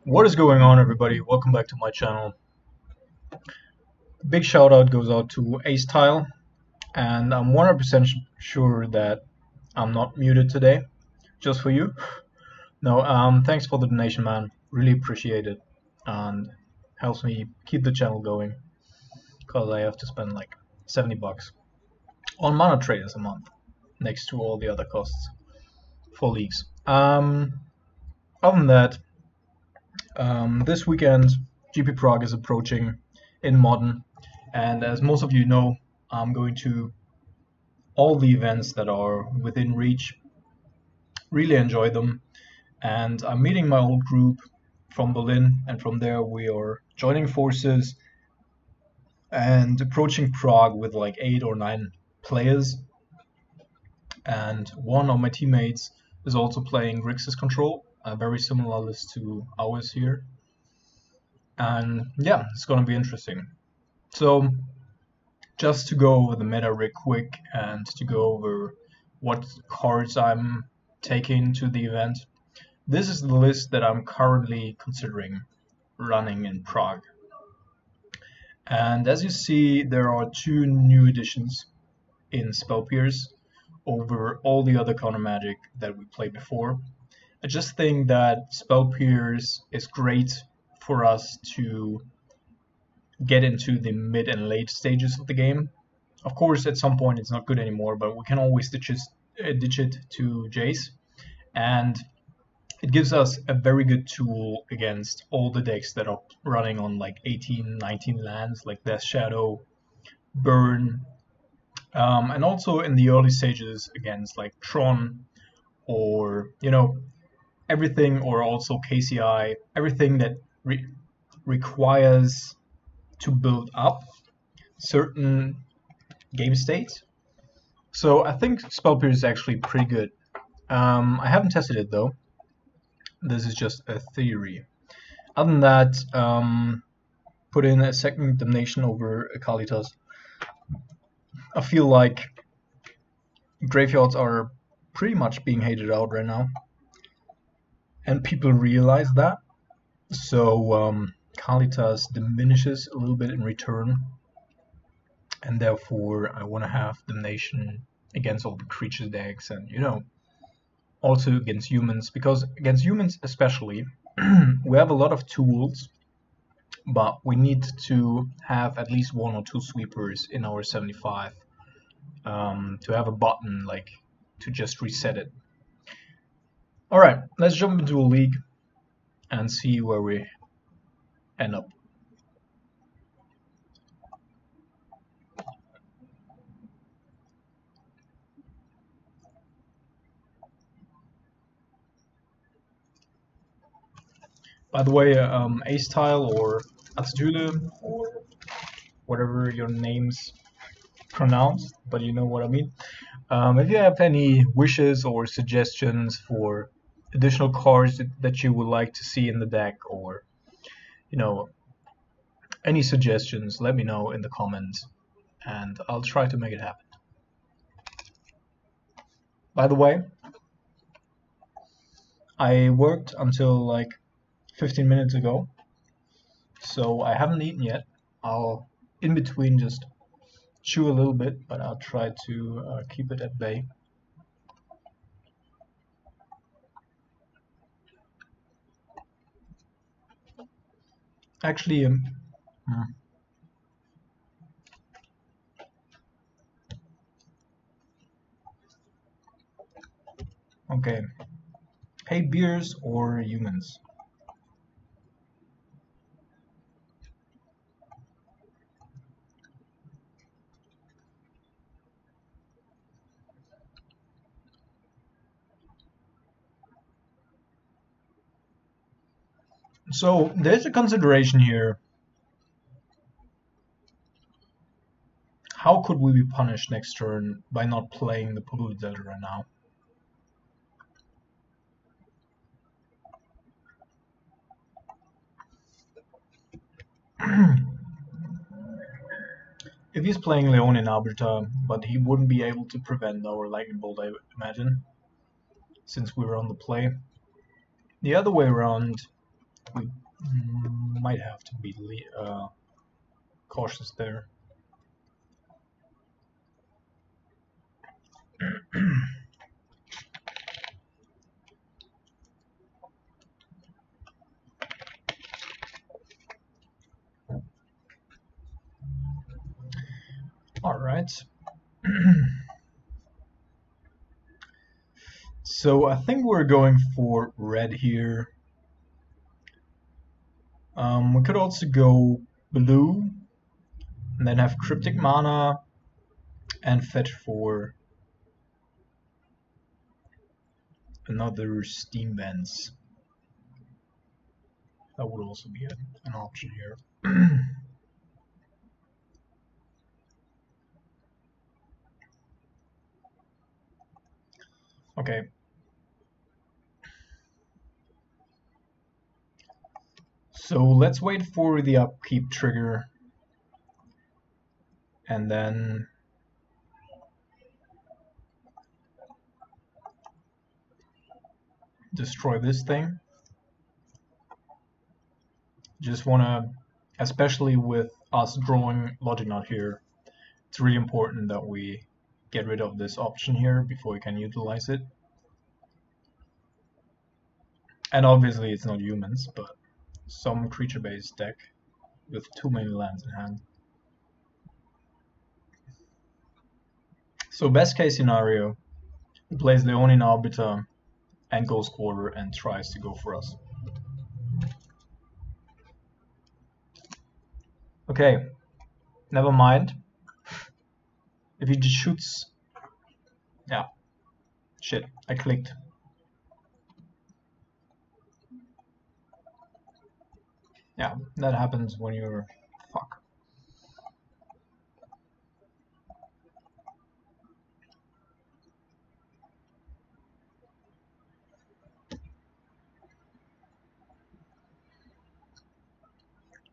What is going on, everybody? Welcome back to my channel. Big shout out goes out to Ace Tile, and I'm 100% sure that I'm not muted today, just for you. No, thanks for the donation, man. Really appreciate it, and helps me keep the channel going, because I have to spend like 70 bucks on mana traders a month, next to all the other costs for leagues. Other than that, this weekend, GP Prague is approaching in Modern, and as most of you know, I'm going to all the events that are within reach. Really enjoy them, and I'm meeting my old group from Berlin, and from there we are joining forces and approaching Prague with like 8 or 9 players. And one of my teammates is also playing Grixis control, a very similar list to ours here. And yeah, it's gonna be interesting. So just to go over the meta real quick and to go over what cards I'm taking to the event. This is the list that I'm currently considering running in Prague. And as you see, there are 2 new additions in Spell Pierce over all the other counter magic that we played before. I just think that Spell Pierce is great for us to get into the mid and late stages of the game. Of course, at some point it's not good anymore, but we can always ditch it to Jace, and it gives us a very good tool against all the decks that are running on like 18, 19 lands, like Death Shadow, Burn, and also in the early stages against like Tron, or everything, or also KCI, everything that requires to build up certain game states. So I think Spell Pierce is actually pretty good. I haven't tested it though. This is just a theory. Other than that, put in a second Damnation over Akalitas. I feel like graveyards are pretty much being hated out right now, and people realize that. So Kalitas diminishes a little bit in return, and therefore I want to have Damnation against all the creature decks, and also against humans, because against humans especially we have a lot of tools, but we need to have at least 1 or 2 sweepers in our 75 to have a button like to just reset it. Alright, let's jump into a league and see where we end up. By the way, Ace Tile or Aztule, or whatever your name's pronounced, but you know what I mean. If you have any wishes or suggestions for additional cards that you would like to see in the deck, or any suggestions, let me know in the comments, and I'll try to make it happen. By the way, I worked until like 15 minutes ago, so I haven't eaten yet. I'll in between just chew a little bit, but I'll try to keep it at bay. Actually, okay. Hey, beers or humans? So there's a consideration here. How could we be punished next turn by not playing the Polluted Delta right now? If he's playing Leon in Arbiter, but he wouldn't be able to prevent our Lightning Bolt, I imagine, since we were on the play. The other way around, we might have to be cautious there. All right. So I think we're going for red here. We could also go blue and then have cryptic mana and fetch for another steam vents. That would also be an option here. Okay. So let's wait for the upkeep trigger and then destroy this thing. Just wanna, especially with us drawing Logic Knot here, it's really important that we get rid of this option here before we can utilize it. And obviously it's not humans, but some creature-based deck with too many lands in hand. So best case scenario, he plays Leonin Arbiter and Ghost Quarter and tries to go for us. Okay, never mind. If he just shoots... Yeah. Shit, I clicked. Yeah, that happens when you're... Fuck.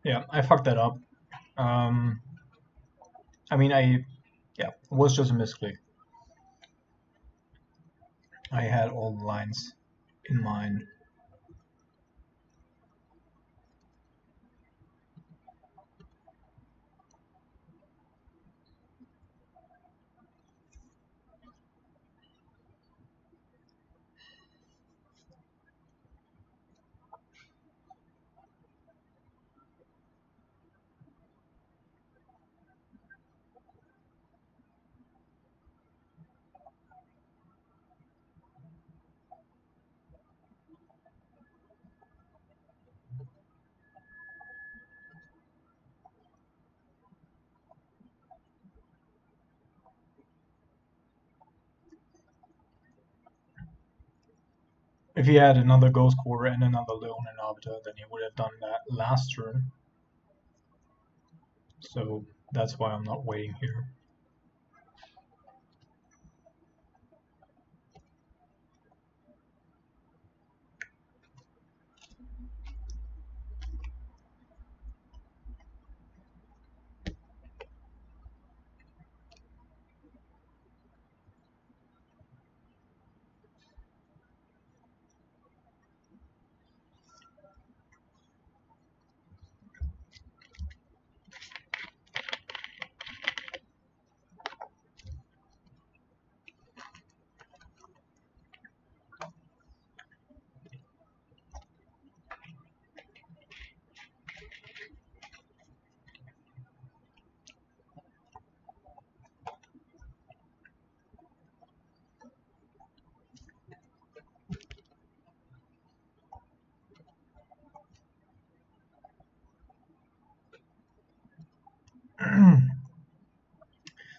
Yeah, I fucked that up. I mean, yeah, it was just a misclick. I had all the lines in mind. If he had another Ghost Quarter and another Leonin Arbiter, then he would have done that last turn. So that's why I'm not waiting here.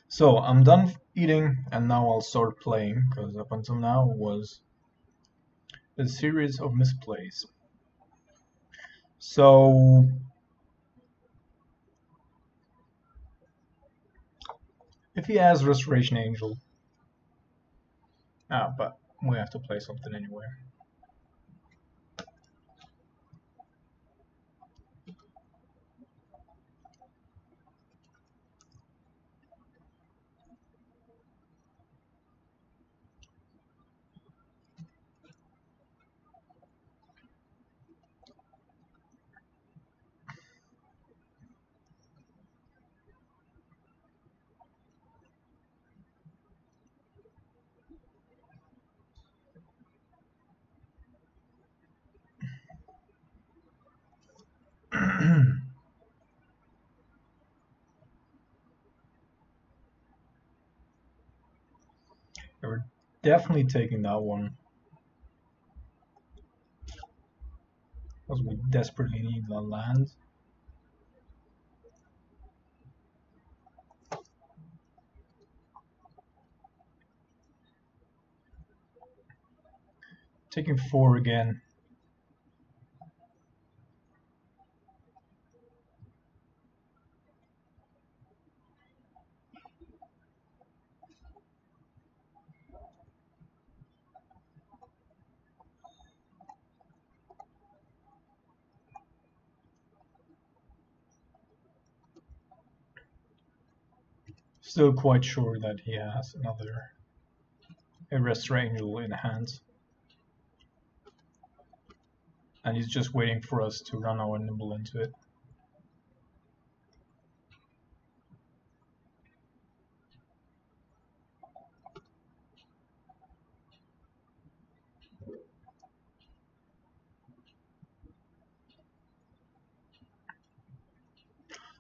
So I'm done eating and now I'll start playing, because up until now was a series of misplays. So if he has Restoration Angel, but we have to play something anyway. We're definitely taking that one because we desperately need the land. Taking 4 again. Still quite sure that he has another Restore Angel in hand. And he's just waiting for us to run our Nimble into it.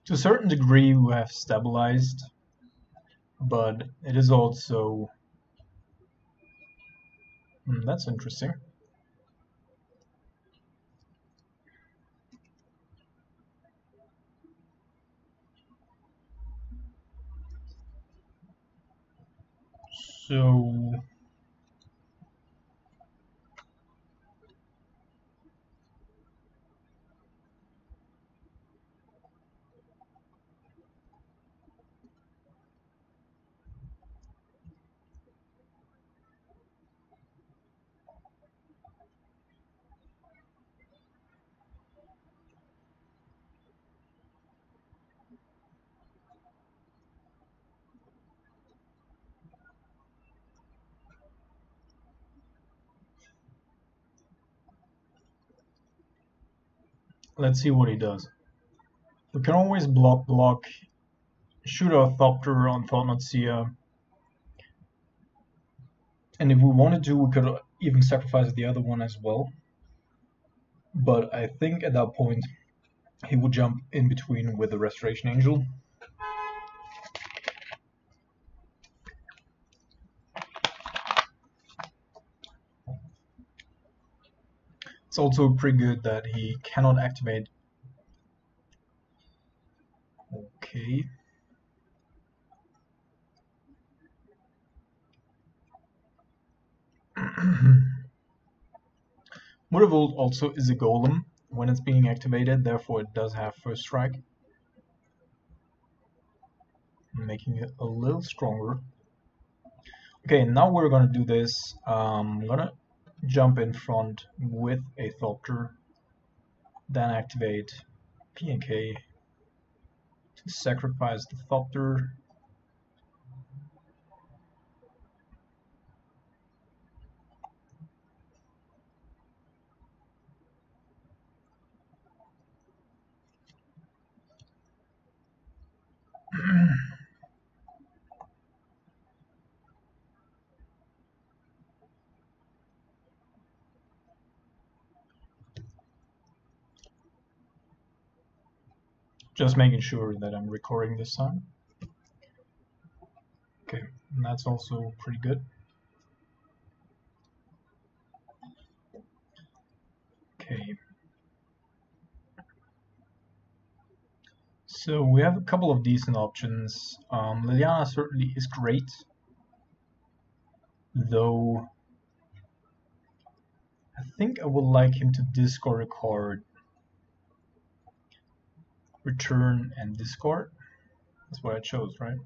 To a certain degree we have stabilized, but it is also... that's interesting. So... let's see what he does. We can always block, shoot our Thopter on Thought-Not-Seer, and if we wanted to, we could even sacrifice the other one as well. But I think at that point, he would jump in between with the Restoration Angel. It's also pretty good that he cannot activate. Okay. Muttervolt also is a golem when it's being activated, therefore it does have first strike, making it a little stronger. Okay, now we're gonna do this. I'm gonna jump in front with a Thopter, then activate P and K to sacrifice the Thopter. Just making sure that I'm recording this time. Okay, and that's also pretty good. Okay. So we have a couple of decent options. Liliana certainly is great, though I think I would like him to discard a card, return and discard. That's what I chose, right?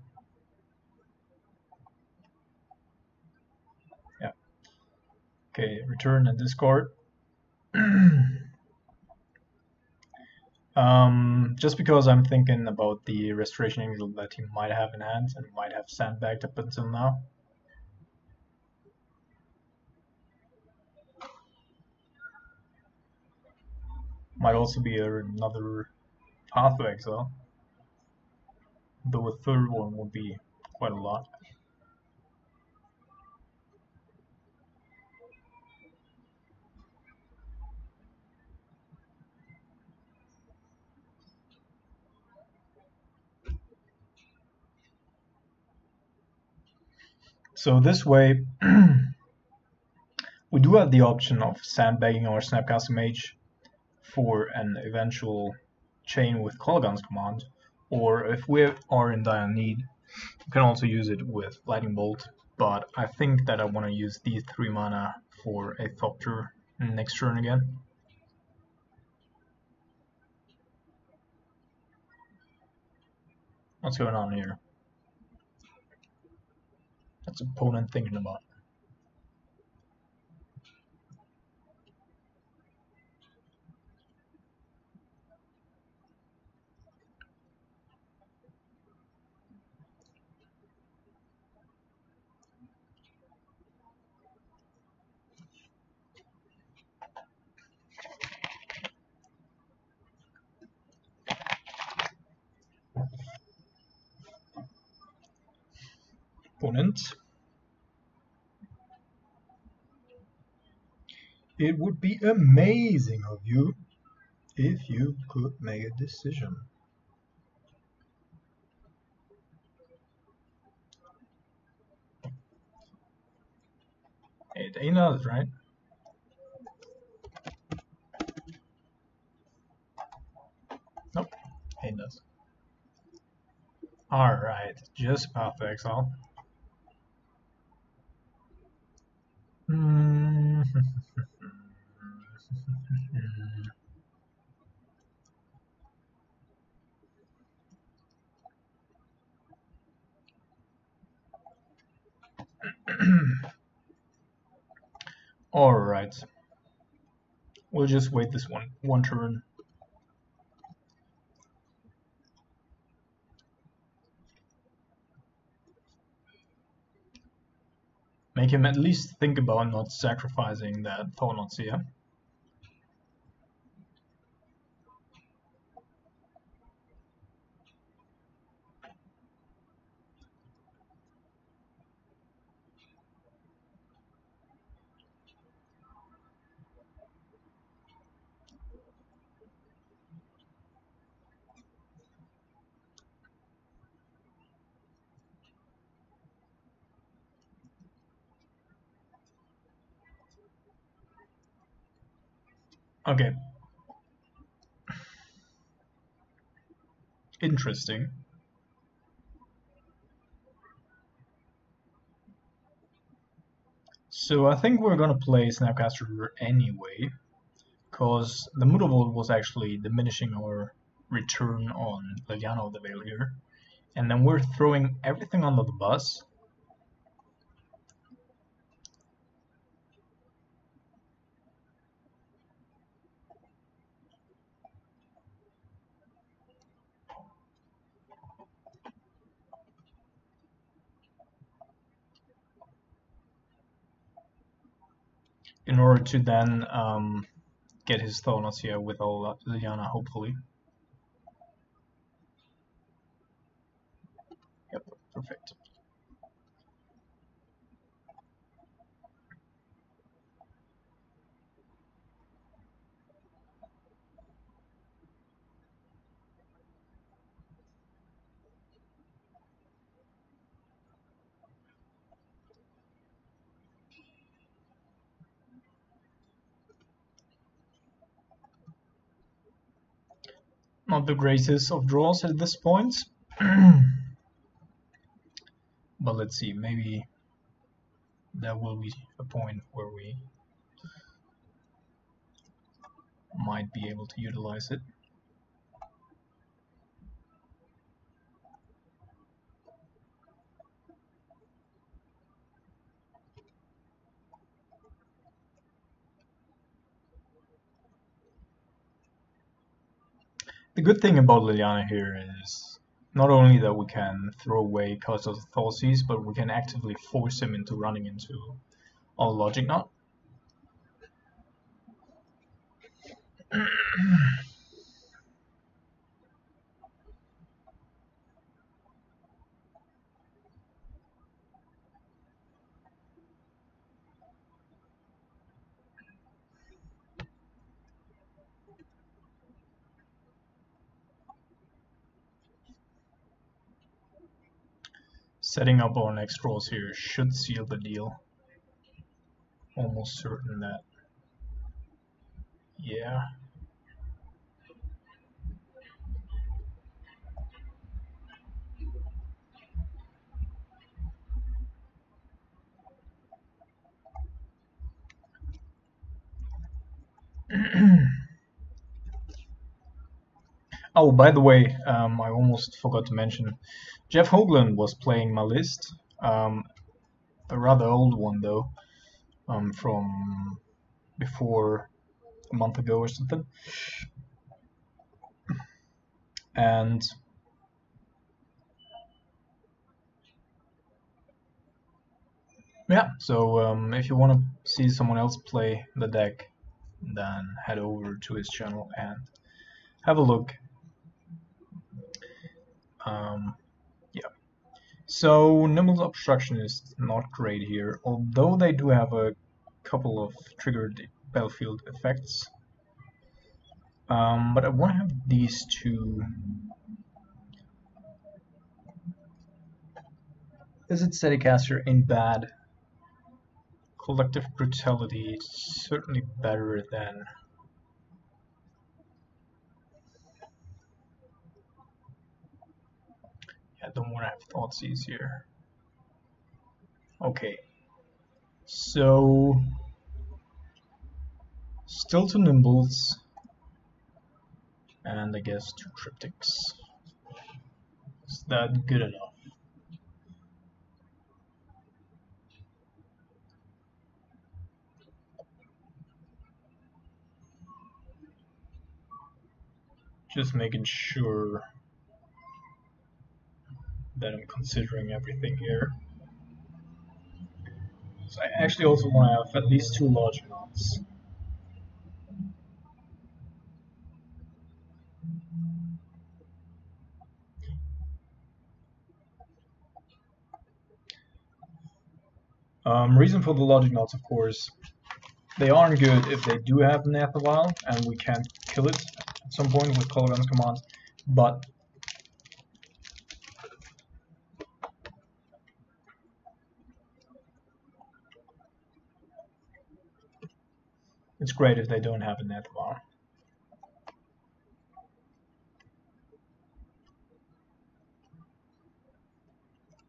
Yeah. Okay, return and discard. Just because I'm thinking about the Restoration Angel that he might have in hand and might have sandbagged up until now. Might also be another Path to Exile, though a third one would be quite a lot. So this way, we do have the option of sandbagging our Snapcaster Mage for an eventual chain with Colligan's command, or if we are in dire need, we can also use it with Lightning Bolt, but I think that I want to use these 3 mana for a Thopter next turn again. What's going on here? What's opponent thinking about? Opponent. It would be amazing of you if you could make a decision. It ain't us, right? Nope, ain't us. Alright, just Path to Exile. Alright. We'll just wait this one turn. Make him at least think about not sacrificing that Thornot's here. Okay. Interesting. So I think we're gonna play Snapcaster anyway, because the Mutavault was actually diminishing our return on Liliana of the Veil here. And then we're throwing everything under the bus. In order to then get his Thornots here with all Liliana, hopefully. Yep, perfect. Not the greatest of draws at this point. But let's see, maybe there will be a point where we might be able to utilize it. The good thing about Liliana here is not only that we can throw away Curse of the Thoughtseize, but we can actively force him into running into our Logic Knot. Setting up our next draws here should seal the deal. Almost certain that. Yeah. Oh, by the way, I almost forgot to mention, Jeff Hoagland was playing my list, a rather old one though, from before a month ago or something. And yeah, so if you want to see someone else play the deck, then head over to his channel and have a look. Yeah. So Nimble's Obstruction is not great here, although they do have a couple of triggered battlefield effects. But I want to have these two. Is it Steadycaster ain't bad. Collective Brutality is certainly better than. Yeah, I don't want to have Thoughtseize here. Okay. So still two Nimbles. And I guess two Cryptics. Is that good enough? Just making sure that I'm considering everything here. So I actually also want to have at least two large knots. Reason for the logic knots, of course, they aren't good if they do have Nathavile and we can't kill it at some point with Colorgun's commands, but it's great if they don't have a Nathavile.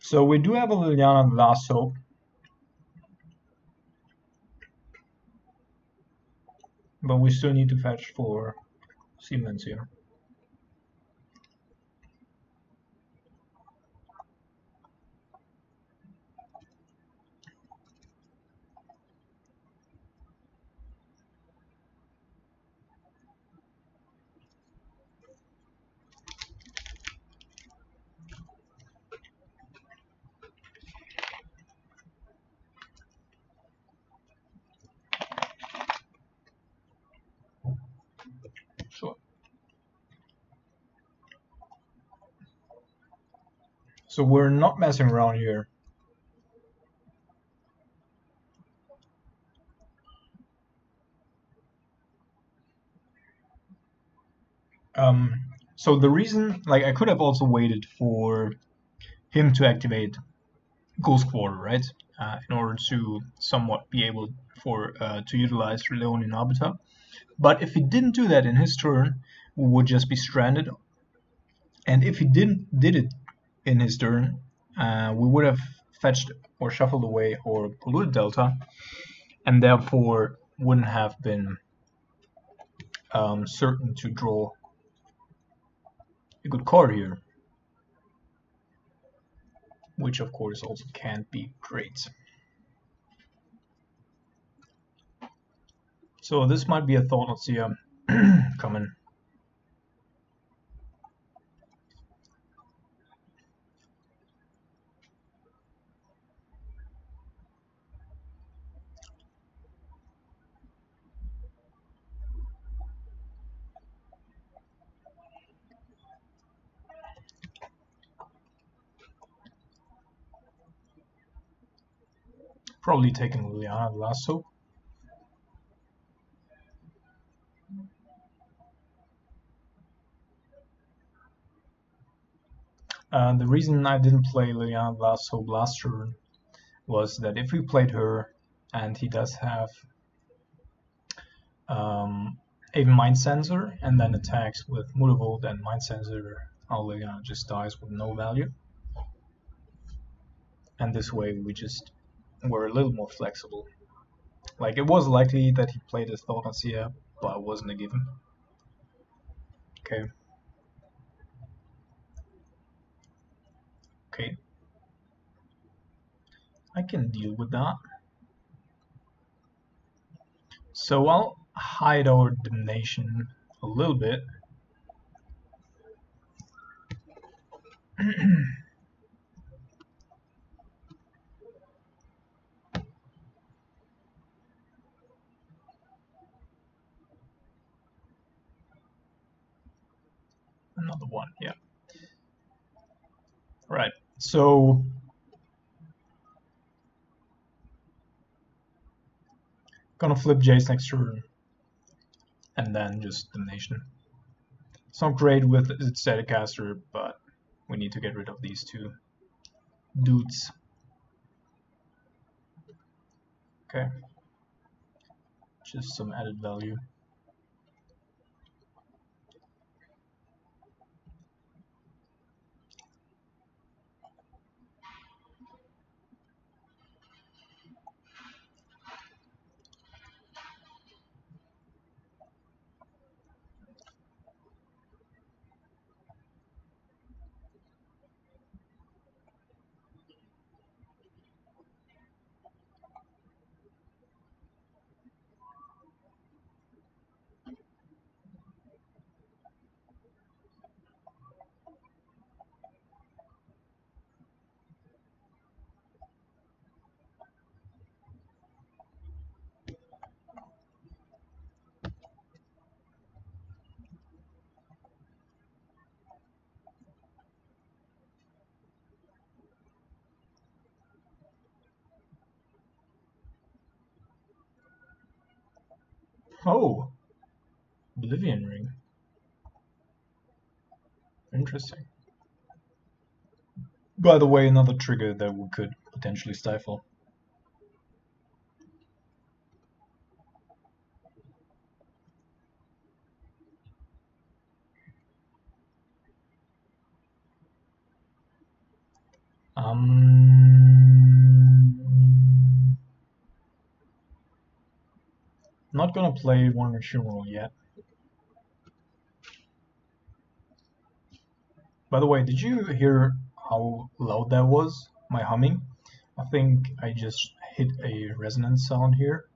So we do have a Liliana Last Hope. But we still need to fetch for Siemens here. Sure. So we're not messing around here. So the reason, like, I could have also waited for him to activate Ghost Quarter, right? In order to somewhat be able to utilize Leonin Arbiter. But if he didn't do that in his turn, we would just be stranded. And if he did it in his turn, we would have fetched or shuffled away or polluted Delta, and therefore wouldn't have been certain to draw a good card here, which of course also can't be great. So this might be a thought. Let's see coming. Probably taking Liliana Lasso. The reason I didn't play Liliana last turn was that if we played her and he does have a Mind Sensor and then attacks with Mutavolt and Mind Sensor, our Liliana just dies with no value. And this way we just were a little more flexible. Like, it was likely that he played his Thought on Seer, but it wasn't a given. Okay. Okay. I can deal with that. So I'll hide our Damnation a little bit. Another one, yeah. Right, so gonna flip Jace next turn and then just Damnation. It's not great with its Zetacaster, but we need to get rid of these two dudes. Okay, just some added value. Oh, Oblivion Ring. Interesting. By the way, another trigger that we could potentially stifle. Not gonna play Wandering Funeral yet. By the way, did you hear how loud that was? My humming? I think I just hit a resonance sound here.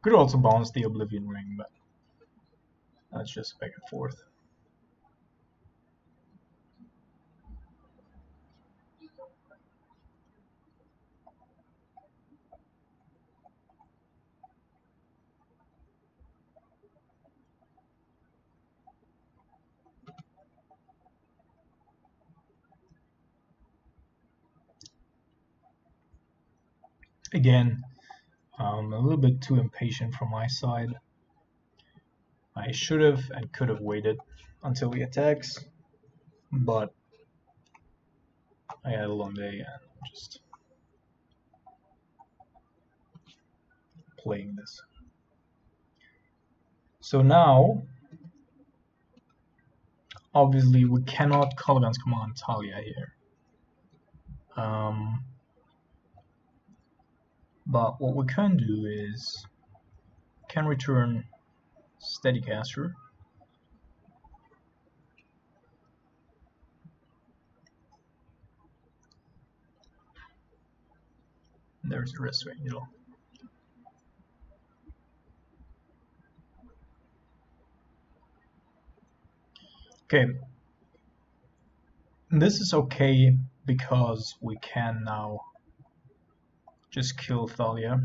Could also bounce the Oblivion Ring, but that's just back and forth. Again, a little bit too impatient from my side. I should have and could have waited until he attacks, but I had a long day and I'm just playing this. So now, obviously we cannot Colligan's command Talia here. But what we can do is can return Steadycaster. There's the Resto Angel. Okay, this is okay because we can now just kill Thalia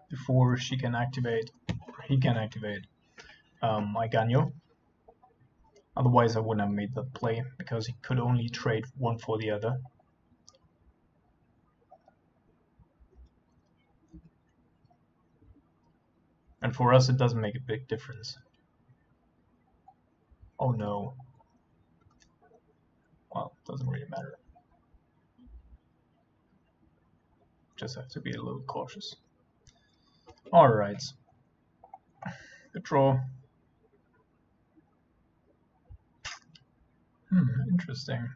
before she can activate, he can activate Iganyo. Otherwise I wouldn't have made that play because he could only trade one for the other. And for us, it doesn't make a big difference. Oh no. Well, it doesn't really matter. Just have to be a little cautious. Alright. Good draw. Interesting.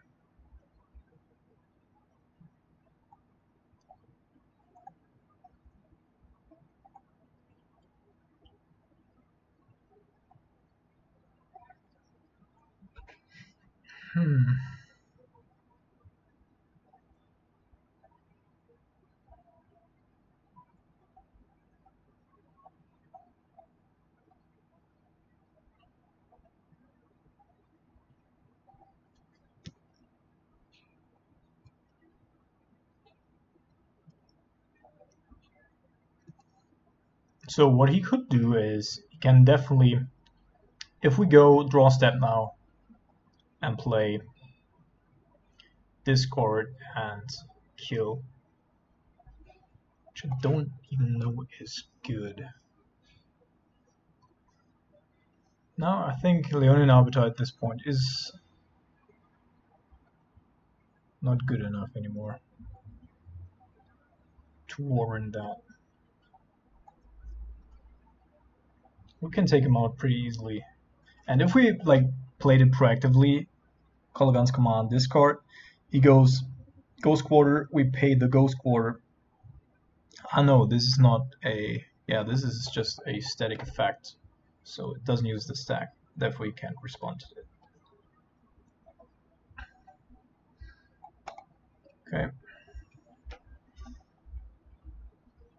So what he could do is, he can definitely, if we go draw step now and play discard and kill, which I don't even know is good. Now I think Leonin Arbiter at this point is not good enough anymore to warrant that. We can take him out pretty easily. And if we like played it proactively, Kolaghan's command discard, he goes Ghost Quarter, we pay the Ghost Quarter. Ah no, this is not a, yeah, this is just a static effect, so it doesn't use the stack, therefore you can't respond to it. Okay.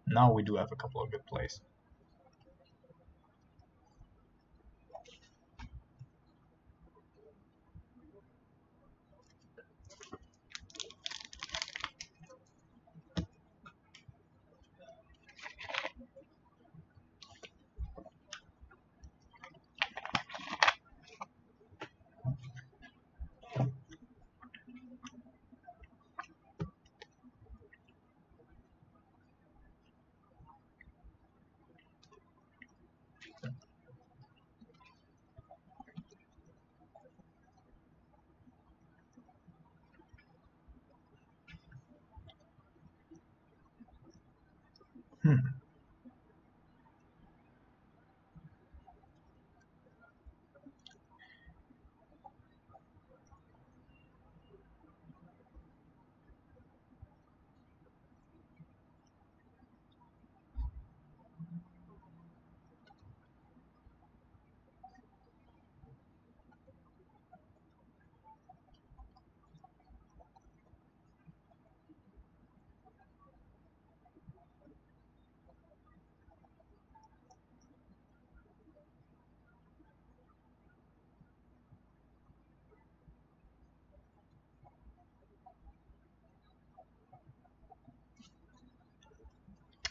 Now we do have a couple of good plays.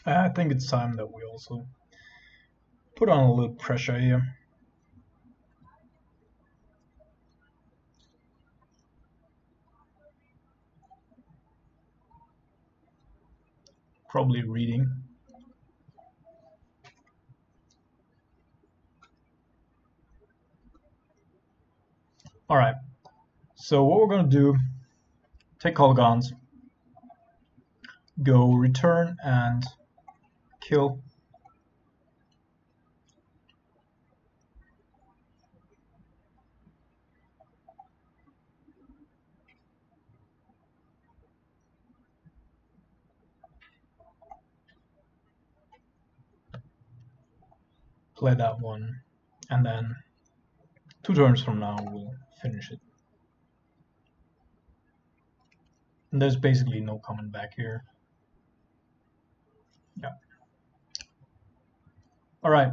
I think it's time that we also put on a little pressure here. Probably reading. Alright, so what we're gonna do, take Kolaghan's, go return and kill. Play that one, and then 2 turns from now we'll finish it. And there's basically no coming back here. Yeah. Alright.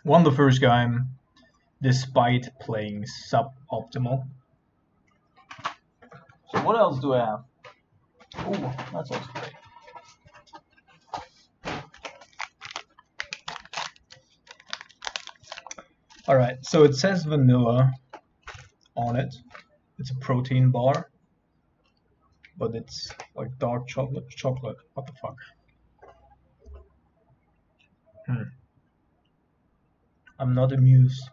Won the first game despite playing suboptimal. So what else do I have? Oh, that's also great. Alright, so it says vanilla on it. It's a protein bar, but it's like dark chocolate. What the fuck? I'm not amused.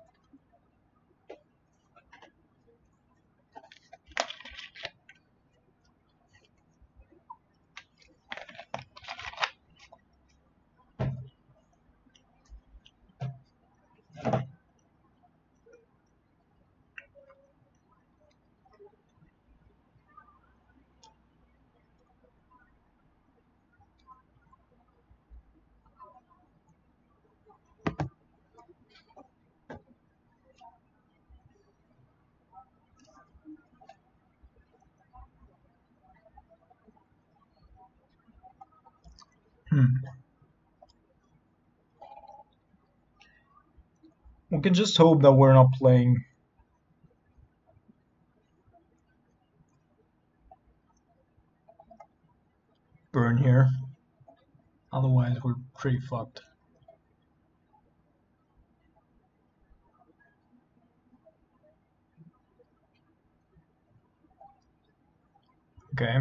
We can just hope that we're not playing burn here. Otherwise, we're pretty fucked. Okay.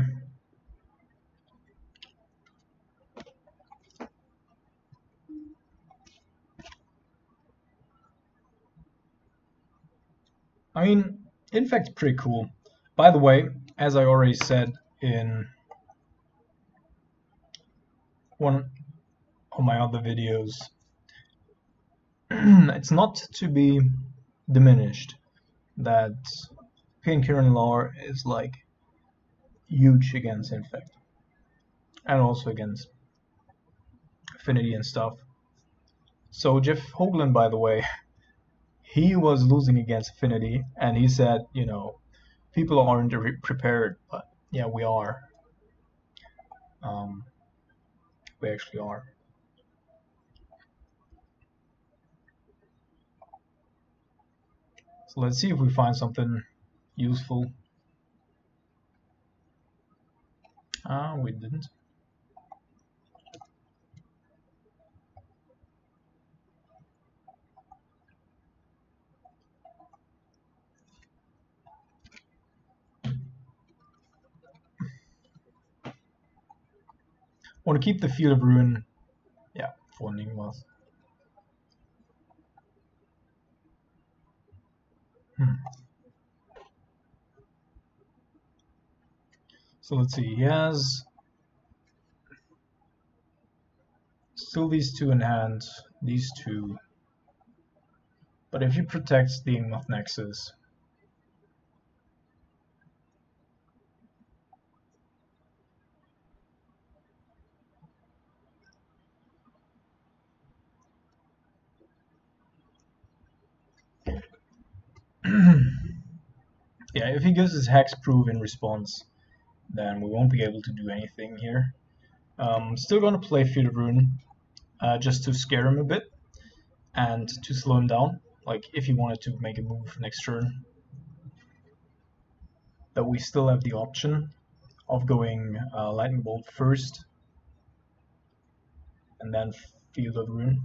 I mean, in fact, it's pretty cool. By the way, as I already said in one of my other videos, it's not to be diminished that Appearently lore is like huge against Infect and also against Affinity and stuff. So Jeff Hoagland, by the way, he was losing against Affinity, and he said, you know, people aren't prepared, but yeah, we are. We actually are. So let's see if we find something useful. We didn't. Want to keep the Field of Ruin, yeah, for Nigmas. So let's see, he has still these two in hand, these two. But if he protects the Ingmoth Nexus, yeah, if he gives his hexproof in response, then we won't be able to do anything here. Still gonna play Field of Ruin, just to scare him a bit and to slow him down. Like if he wanted to make a move next turn, that we still have the option of going Lightning Bolt first and then Field of Ruin.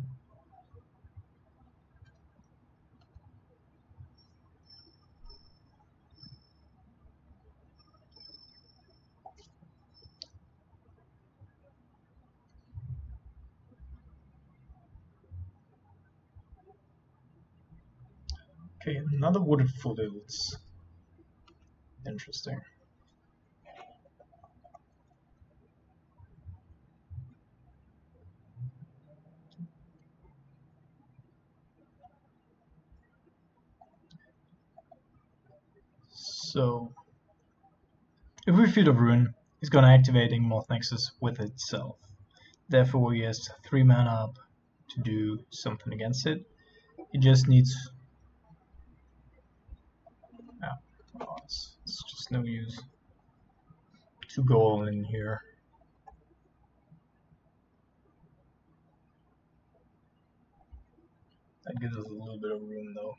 Okay, another Wooded Foothills. Interesting. So, if we Field of Ruin, he's gonna activate Ingmoth Nexus with itself. Therefore, he has 3 mana up to do something against it. He just needs. Oh, it's just no use to go all in here. That gives us a little bit of room though.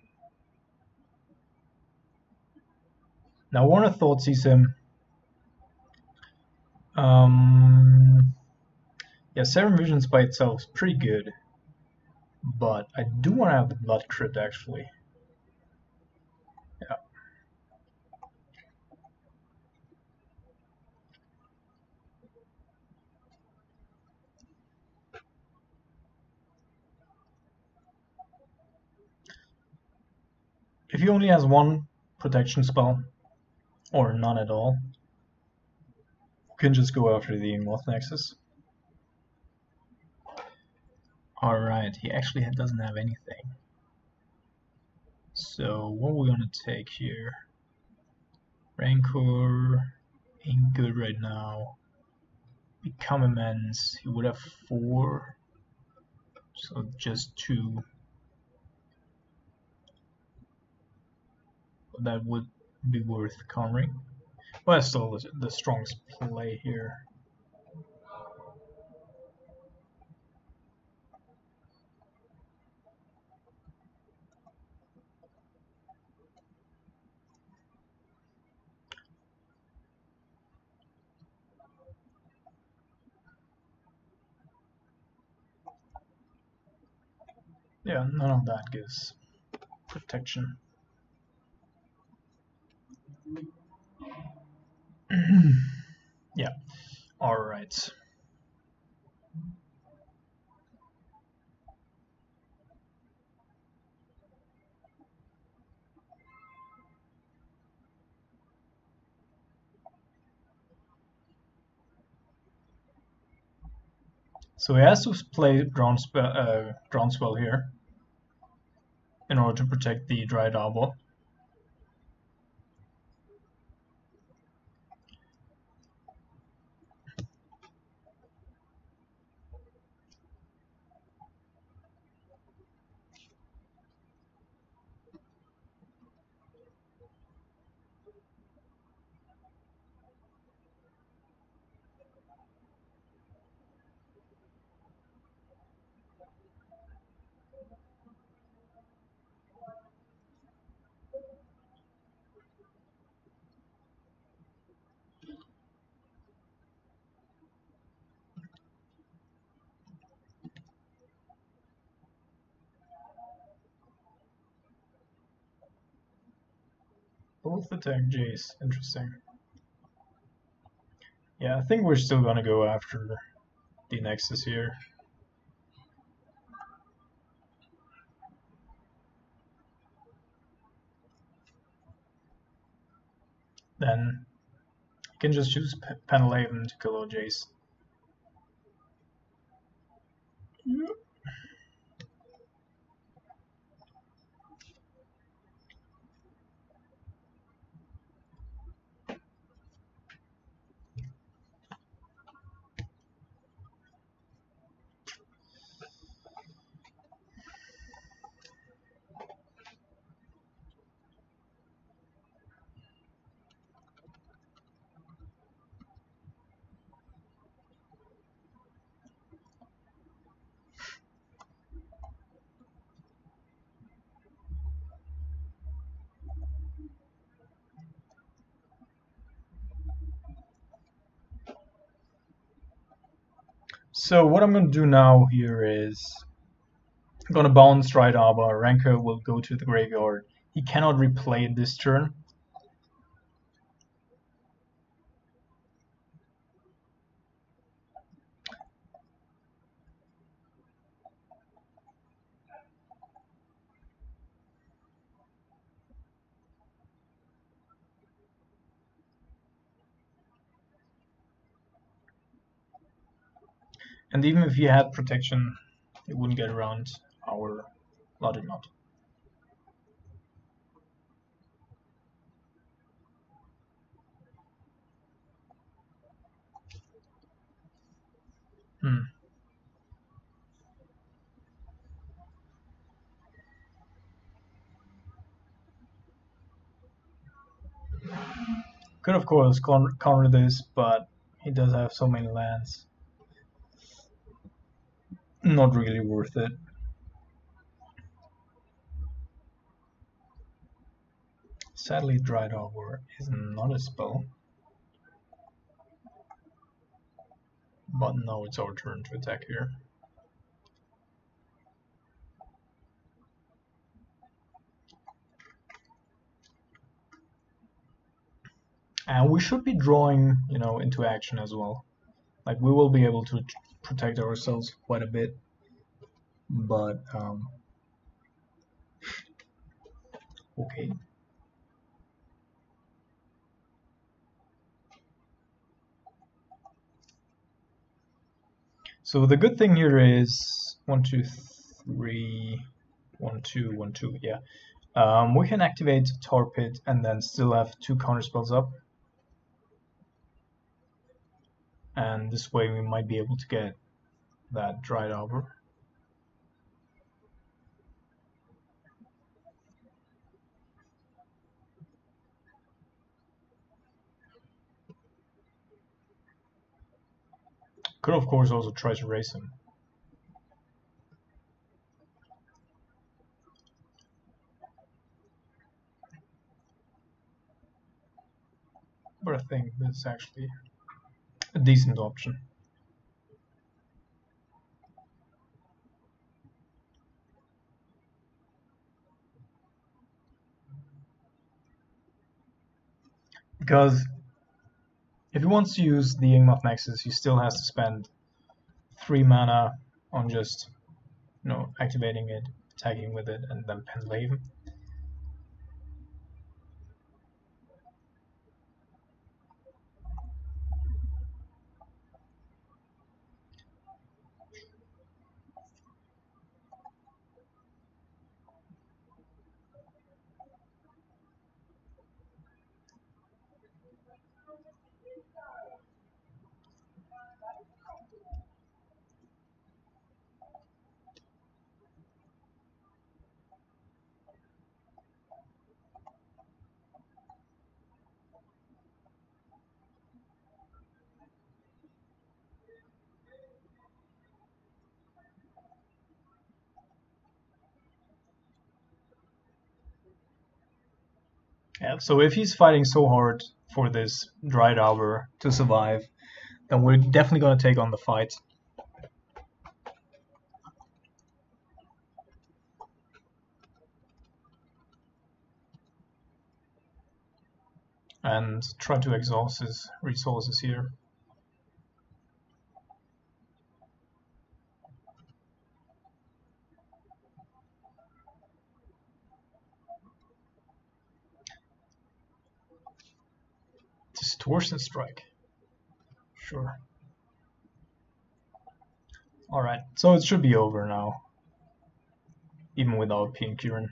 Now Warner Thought sees him. Yeah, Serum Visions by itself is pretty good, but I do want to have the Blood Crypt actually. Yeah. he only has one protection spell, or none at all, we can just go after the North Nexus. Alright, he actually doesn't have anything. So what are we gonna take here? Rancor ain't good right now. Become Immense, he would have 4, so just 2. That would be worth countering. But that's still the strongest play here. Yeah, none of that gives protection. Yeah, alright. So he has to play Groundswell here in order to protect the Dryad Arbor. Both attack Jace, interesting. Yeah, I think we're still gonna go after the Nexus here. Then you can just choose Penleven to kill Jace. Yep. So what I'm going to do now here is I'm going to bounce Dryad Arbor. Rancor will go to the graveyard. He cannot replay it this turn. And even if he had protection, he wouldn't get around our Logic Knot. Could of course counter this, but he does have so many lands. Not really worth it. Sadly, Dryad Arbor is not a spell. But now it's our turn to attack here. And we should be drawing, into action as well. Like, we will be able to protect ourselves quite a bit. But Okay. So the good thing here is 1, 2, 3, 1, 2, 1, 2. Yeah. We can activate Torpid and then still have 2 counterspells up. And this way we might be able to get that Dried Arbor. Could of course also try to raise him. But I think this is actually a decent option. Because if he wants to use the Yngmoth Nexus, he still has to spend 3 mana on just, activating it, attacking with it, and then Penlave. Yeah, so if he's fighting so hard for this Dried Arbor to survive, then we're definitely going to take on the fight. And try to exhaust his resources here. Distortion Strike. Sure. Alright, so it should be over now. Even without Pink Kieran.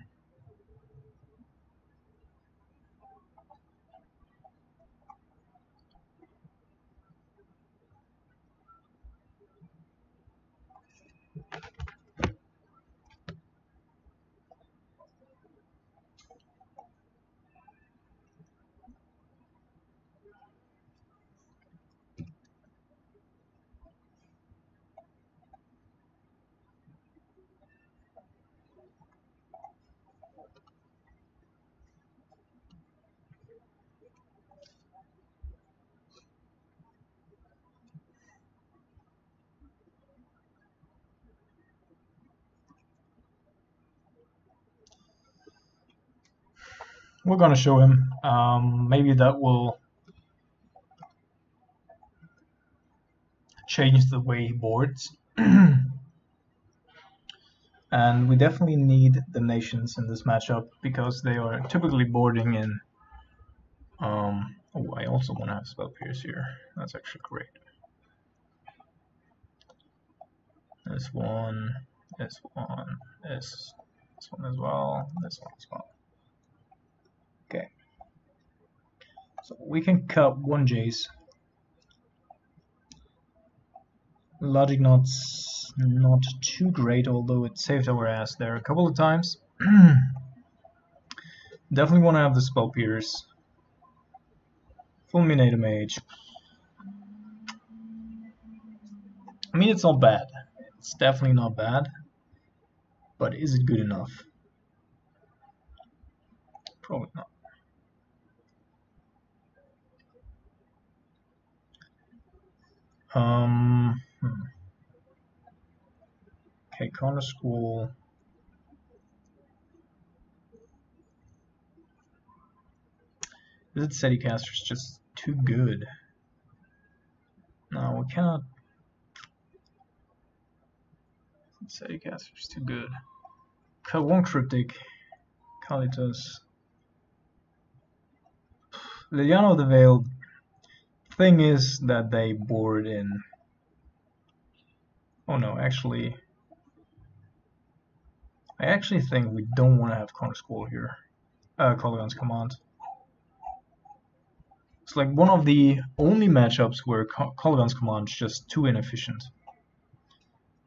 We're gonna show him. Maybe that will change the way he boards. And we definitely need the nations in this matchup because they are typically boarding in. Oh, I also want to have Spell Pierce here. That's actually great. This one, this one, this one as well, this one as well. Okay. So we can cut 1 Jace. Logic Knot's not too great, although it saved our ass there a couple of times. Definitely want to have the Spell Pierce. Fulminate a Mage. I mean, it's not bad. It's definitely not bad. But is it good enough? Probably not. Okay, Corner School. This Steadycaster is just too good. No, we cannot. Steadycaster is too good. Cut 1 Cryptic. Kalitas. Liliana of the Veiled. Thing is that they board in. Oh no, actually, I actually think we don't want to have Counter School here. Colligan's Command. It's like one of the only matchups where Colligan's Command is just too inefficient.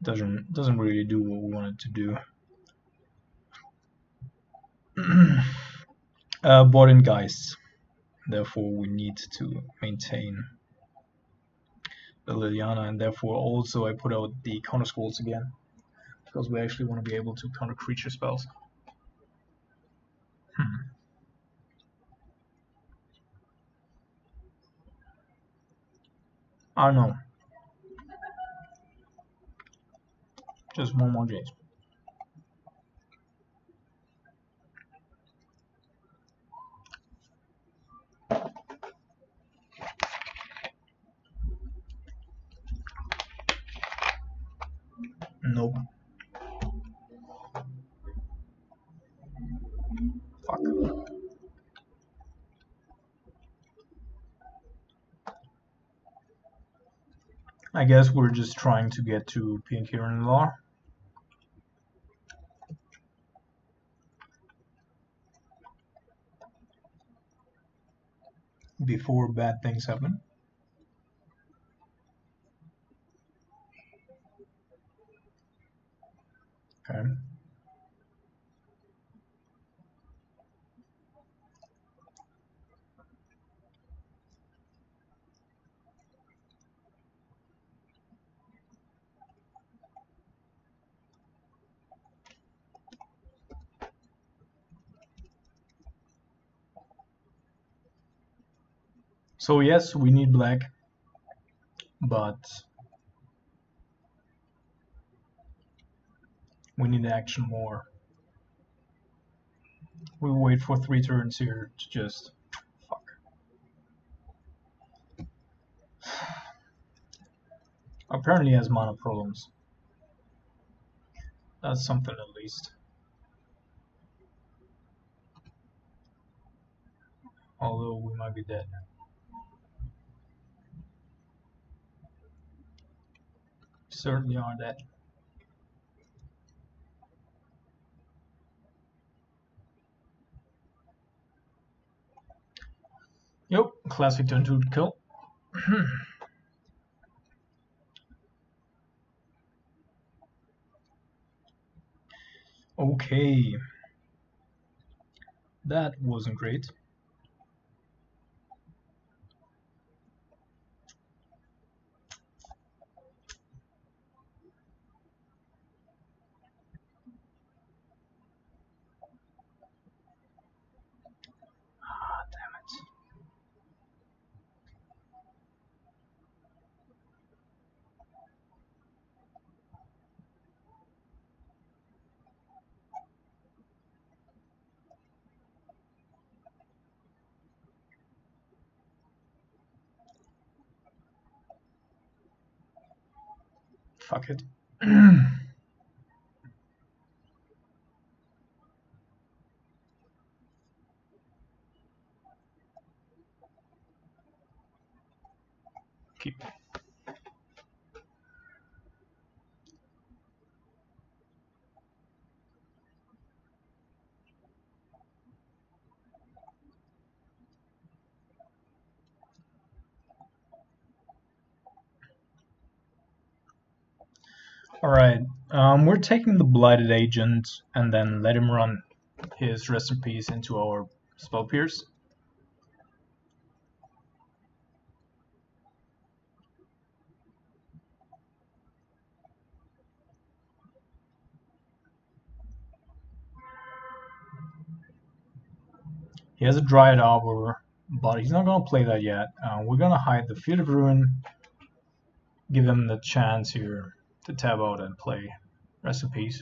Doesn't really do what we want it to do. Bought in Geist. Therefore, we need to maintain the Liliana, and therefore also I put out the counter scrolls again, because we actually want to be able to counter creature spells. I don't know. Just one more Jace. Nope. Fuck. I guess we're just trying to get to Appearently Law. Before bad things happen. Okay. So yes, we need black, but we need action more. We wait for 3 turns here to just fuck. Apparently he has mana problems. That's something at least. Although we might be dead. Certainly are dead. Yep, classic turn 2 kill. Okay. That wasn't great. Ah, damn it. Fuck it. Keep. Alright, we're taking the Blighted Agent and then let him run his Rest in Peace into our Spell Pierce. He has a Dryad Arbor, but he's not gonna play that yet. We're gonna hide the Field of Ruin, give him the chance here to tab out and play Rest in Peace.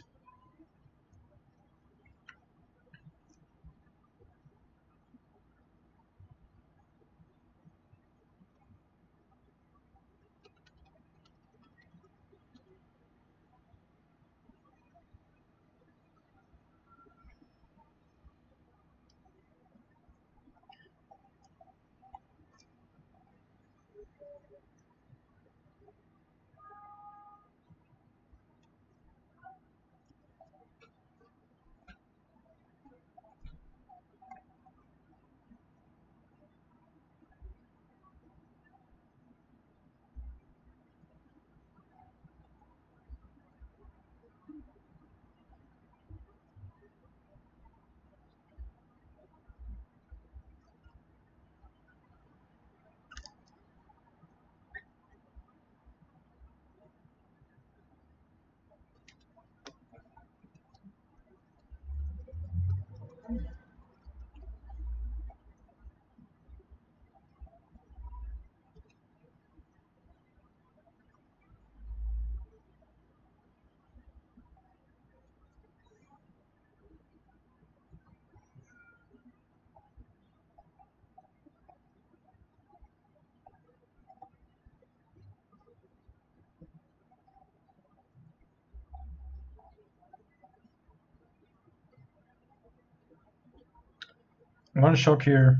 I'm going to shock here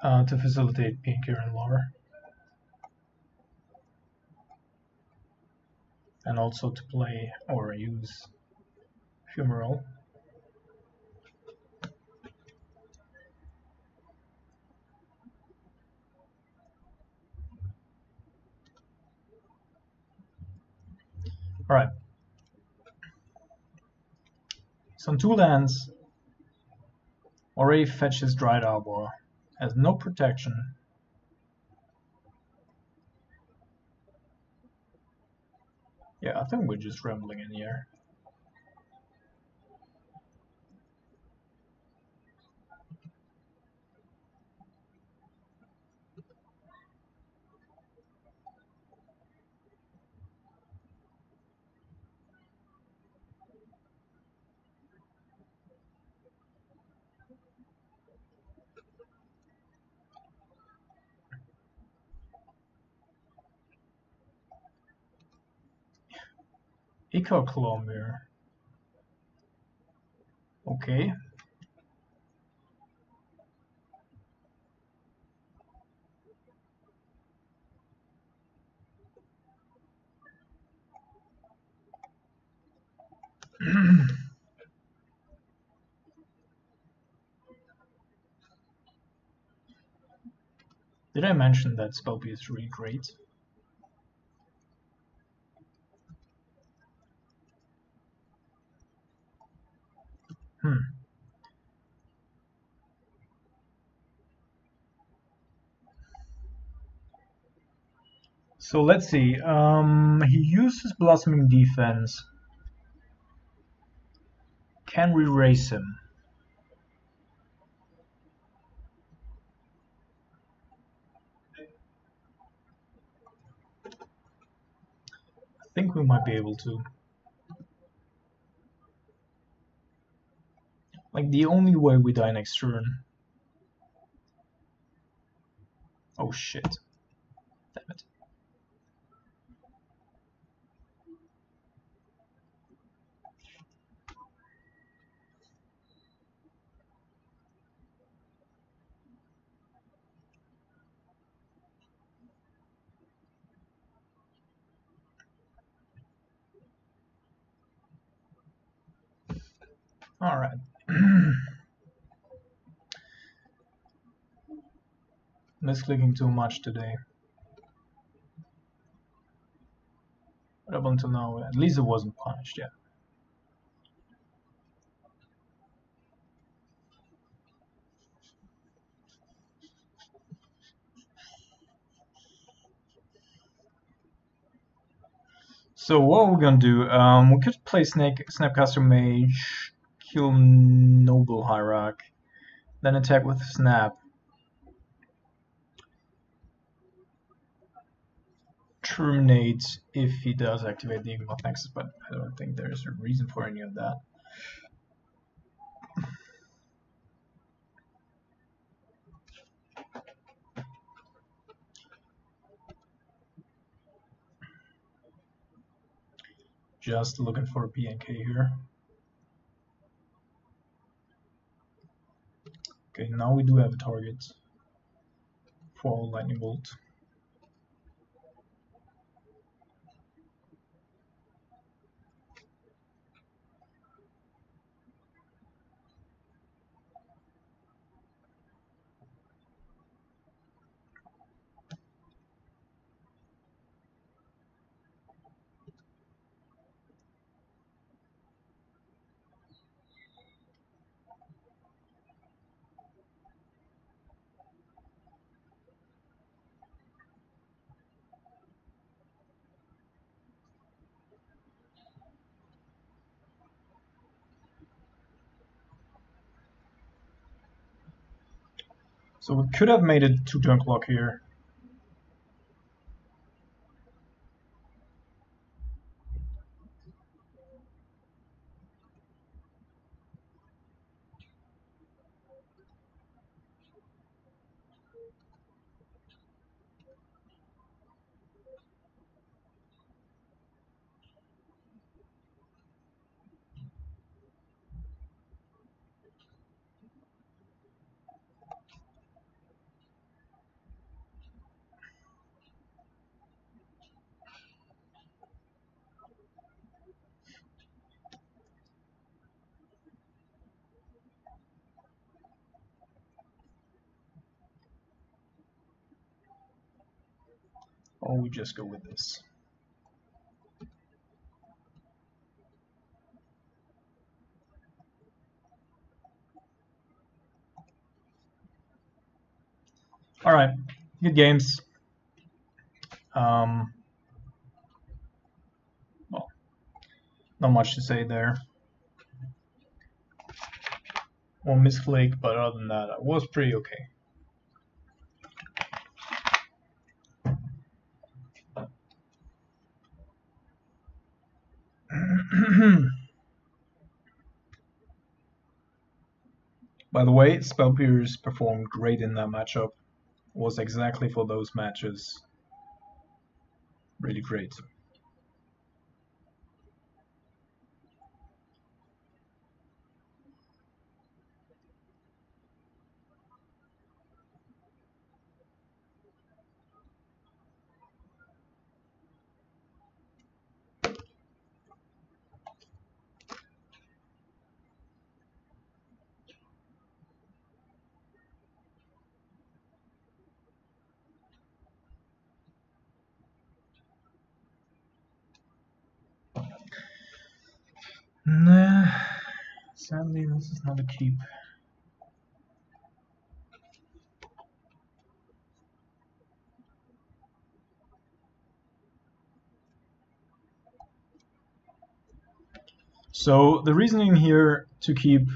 to facilitate pink here and lower, and also to play or use fumarole. Alright. So on 2 lands, already fetches Dried Arbor, has no protection. Yeah, I think we're just rambling in here. Icar Clawmere. Okay. Did I mention that Spellbee is really great? So let's see. He uses Blossoming Defense. Can we raise him? I think we might be able to. Like, the only way we die next turn. Oh shit. Damn it. Alright. Misclicking too much today. But up until now, at least it wasn't punished yet. So what we're gonna do, we could play Snapcaster Mage, kill Noble Hierarch, then attack with Snap. Terminate if he does activate the Eagle of Nexus, but I don't think there's a reason for any of that. Just looking for a PNK here. Okay, now we do have a target for Lightning Bolt. So we could have made it 2-turn clock here. Or we just go with this. Alright, good games. Well, not much to say there. One misclick, but other than that, it was pretty okay. By the way, Spellpierce performed great in that matchup. Was exactly for those matches. Really great. Nah, sadly this is not a keep. So the reasoning here to keep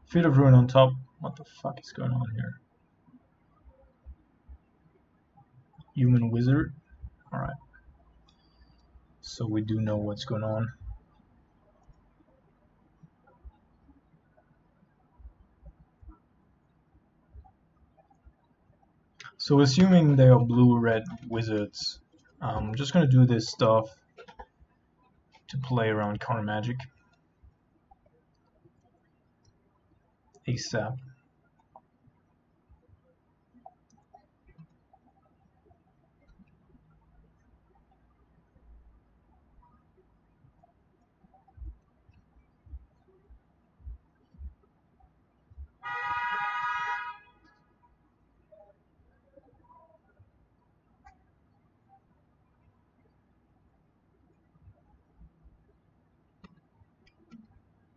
Field of Ruin on top. What the fuck is going on here? Human Wizard. Alright. So we do know what's going on. So assuming they are blue-red wizards, I'm just gonna do this stuff to play around counter magic ASAP.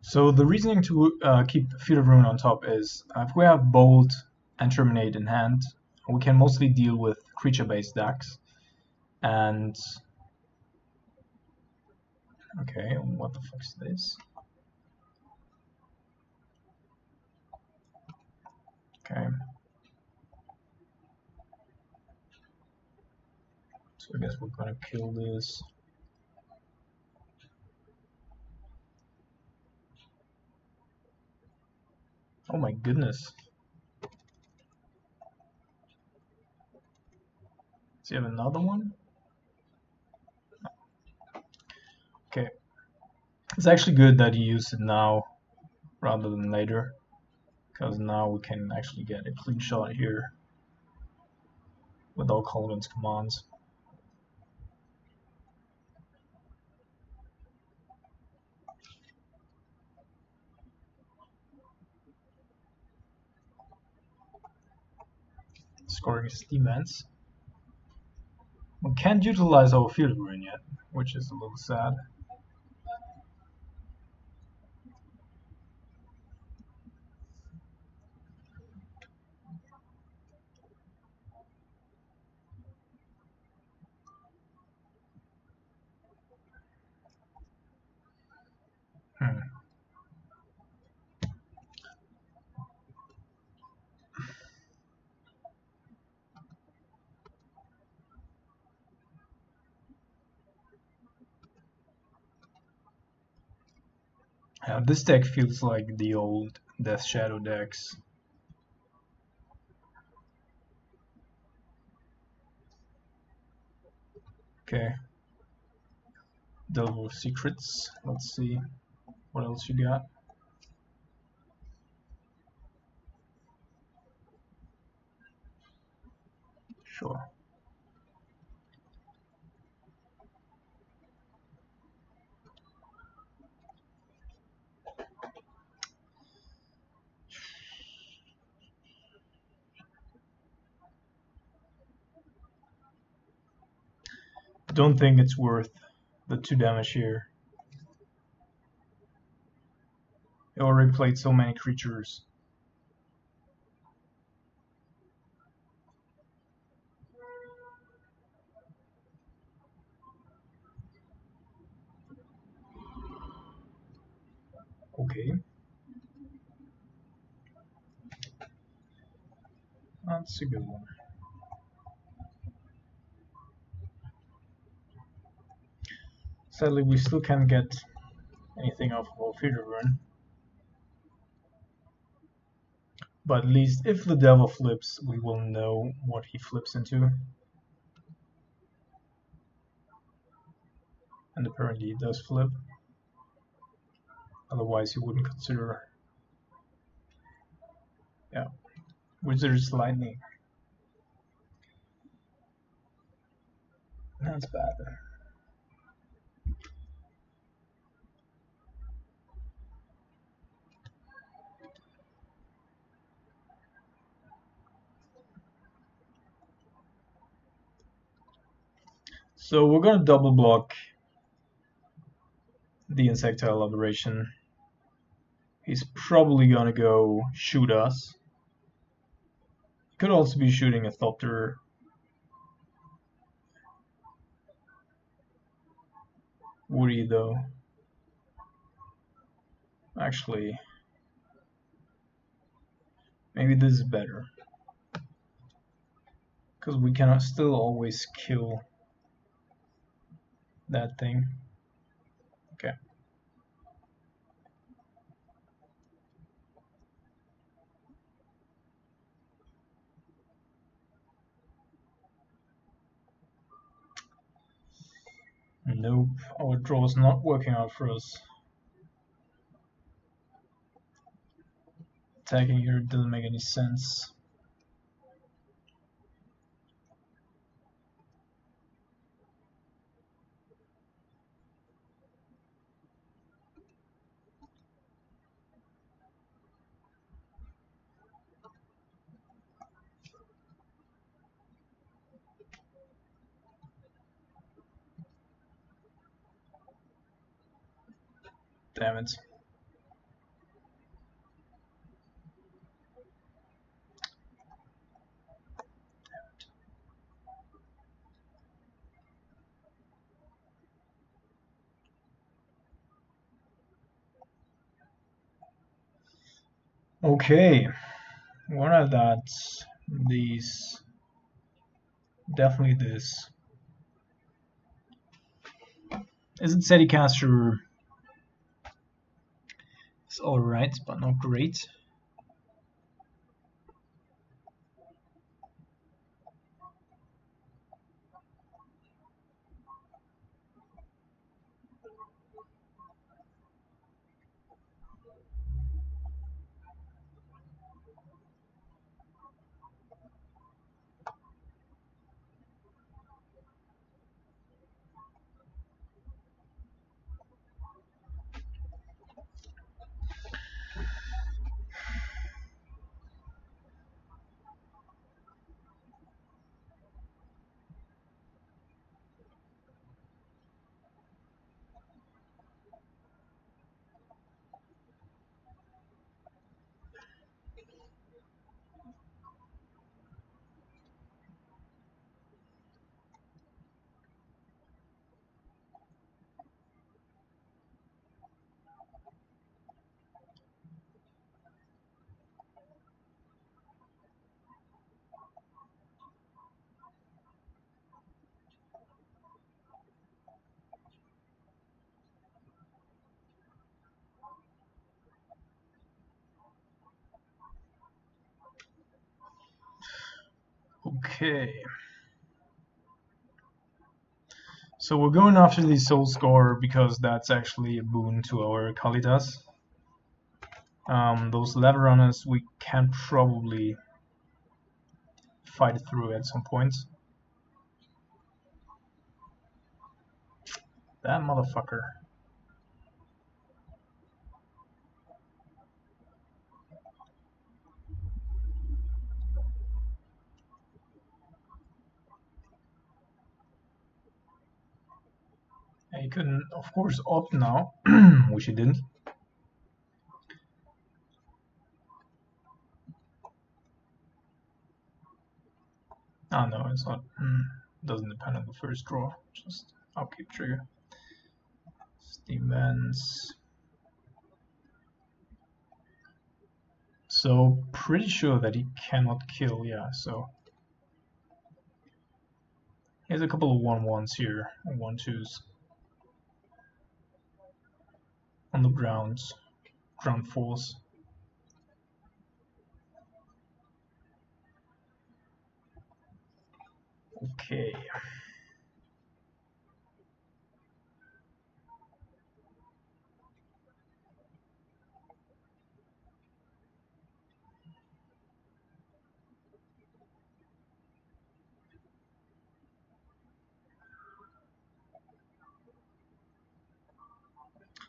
So the reasoning to keep Field of Ruin on top is if we have Bolt and Terminate in hand, we can mostly deal with creature-based decks. And okay, what the fuck is this? Okay. So I guess we're gonna kill this. Oh my goodness. Does he have another one? Okay. It's actually good that he used it now rather than later, because now we can actually get a clean shot here with all Colvin's commands. Scoring his defense. We can't utilize our Field of Ruin yet, which is a little sad. This deck feels like the old Death Shadow decks. Okay. Delve of Secrets. Let's see what else you got. Sure. Don't think it's worth the 2 damage here. He already played so many creatures. Okay. That's a good one. Sadly, we still can't get anything off of our feeder run. But at least if the devil flips, we will know what he flips into. And apparently it does flip. Otherwise he wouldn't consider. Yeah. Wizard's Lightning. That's bad. So we're gonna double block the Insectile Aberration. He's probably gonna go shoot us. He could also be shooting a Thopter. Would he though? Actually, maybe this is better. Because we cannot still always kill that thing. Okay. Nope, our draw is not working out for us. Attacking here doesn't make any sense. Damn it. Okay, what are that? These. Definitely this. Isn't Zedicaster? It's alright, but not great. Okay. So we're going after the Soul Score because that's actually a boon to our Kalitas. Those Lava Runners we can probably fight through at some point. That motherfucker. He couldn't, of course, opt now, which he didn't. Oh no, it's not. Doesn't depend on the first draw. Just upkeep trigger. Steam Vents. So pretty sure that he cannot kill. Yeah. So he has a couple of 1/1s here, or 1/2s on the ground force. Okay.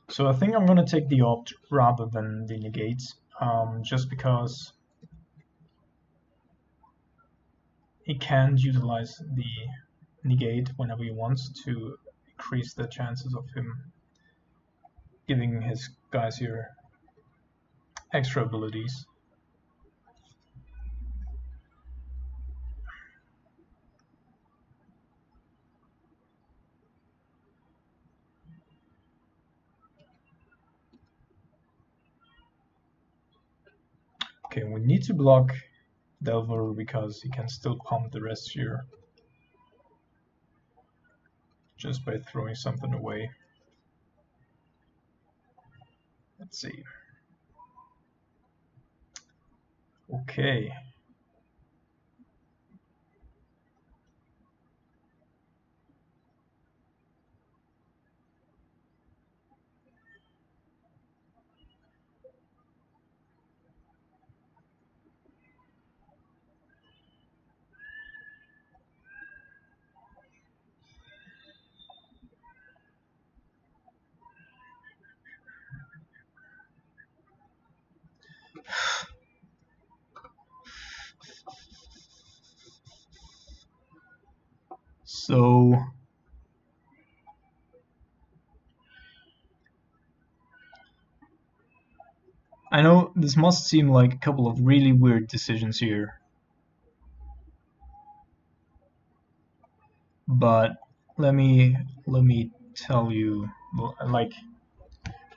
So I think I'm gonna take the opt rather than the negate, just because he can utilize the negate whenever he wants to increase the chances of him giving his guys here extra abilities. Okay, we need to block Delver because he can still pump the rest here just by throwing something away. Let's see. Okay. So I know this must seem like a couple of really weird decisions here, but let me tell you like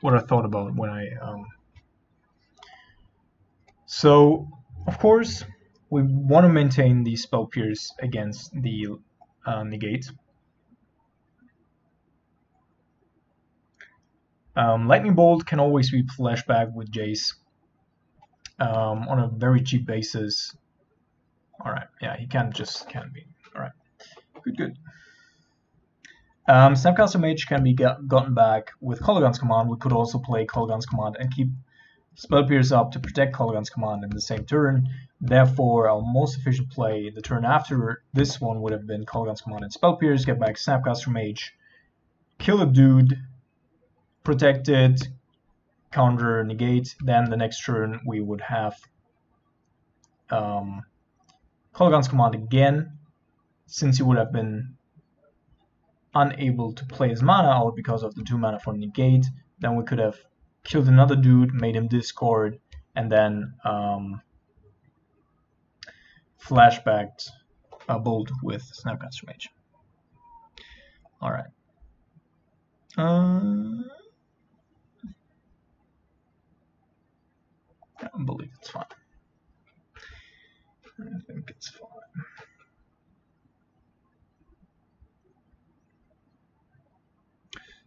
what I thought about when I so of course we want to maintain the spell pierce against the negate. Lightning Bolt can always be flashback with Jace on a very cheap basis. Alright, yeah, he can be. Alright, good. Snapcaster Mage can be gotten back with Kolaghan's Command. We could also play Kolaghan's Command and keep Spell Pierce up to protect Kolaghan's Command in the same turn. Therefore, our most efficient play the turn after this one would have been Kolaghan's Command and Spell Pierce, get back Snapcaster Mage, kill a dude, protect it, counter negate. Then the next turn we would have Kolaghan's Command again, since he would have been unable to play his mana out because of the 2 mana for negate. Then we could have killed another dude, made him discard, and then flashbacked a bolt with Snapcaster Mage. Alright. I believe it's fine. I think it's fine.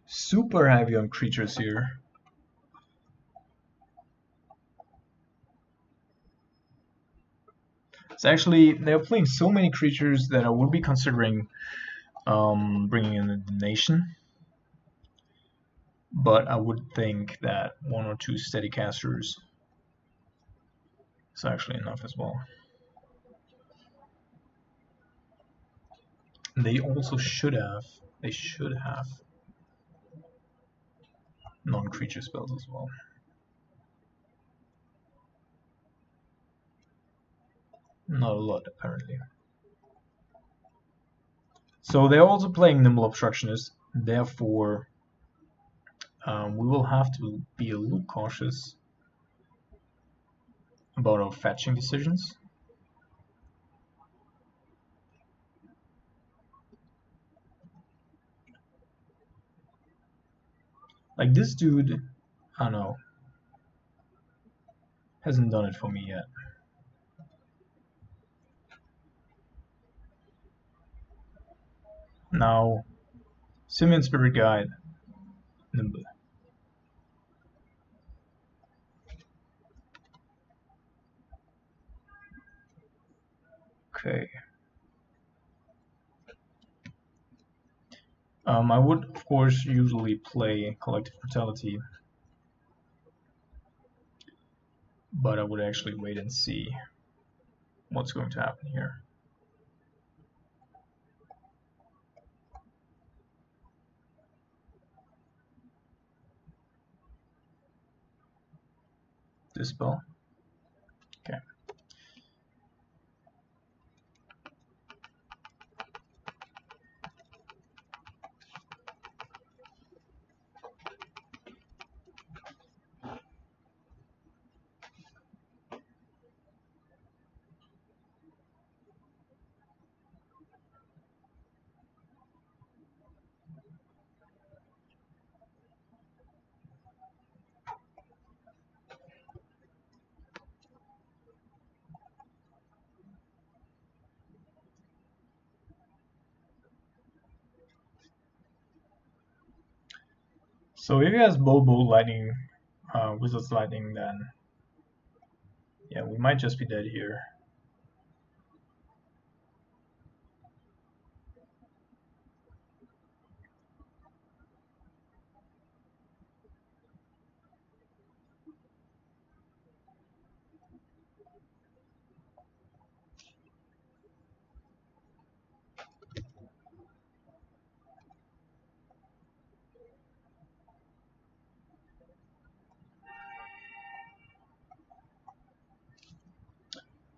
Super heavy on creatures here. It's actually, they're playing so many creatures that I would be considering bringing in a donation. But I would think that 1 or 2 steady casters is actually enough as well. They also should have non-creature spells as well. Not a lot, apparently. So they're also playing Nimble Obstructionist. Therefore, we will have to be a little cautious about our fetching decisions. Like this dude, I don't know, hasn't done it for me yet. Now, Simian Spirit Guide, Nimble. Okay. I would, of course, usually play Collective Brutality, but I would actually wait and see what's going to happen here. Dispel. Okay. So if he has Bobo Lightning, Wizard's Lightning, then yeah, we might just be dead here.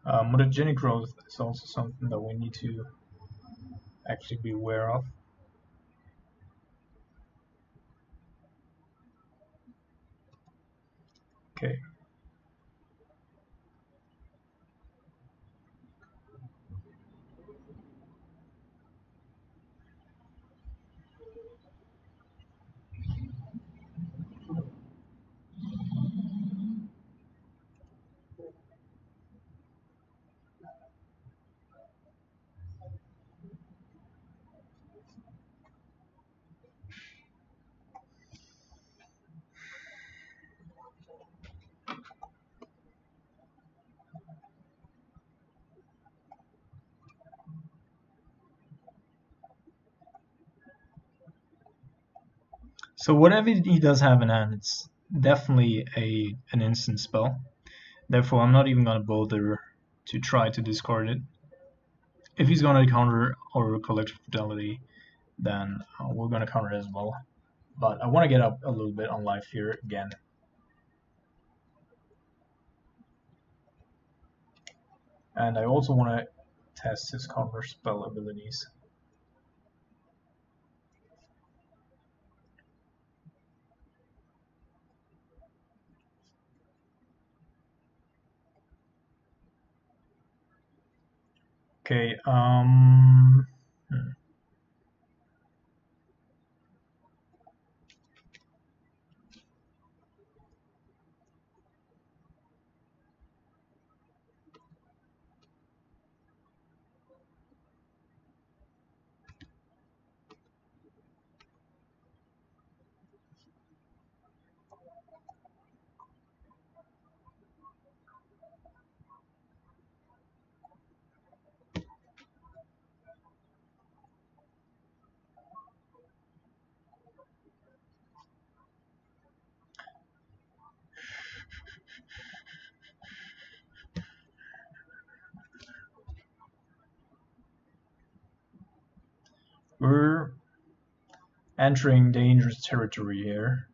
Mutagenic growth is also something that we need to actually be aware of. Okay. So whatever he does have in hand, it's definitely an instant spell. Therefore, I'm not even gonna bother to try to discard it. If he's gonna counter our Collective Fidelity, then we're gonna counter it as well. But I want to get up a little bit on life here again. And I also want to test his counter spell abilities. Okay, we're entering dangerous territory here.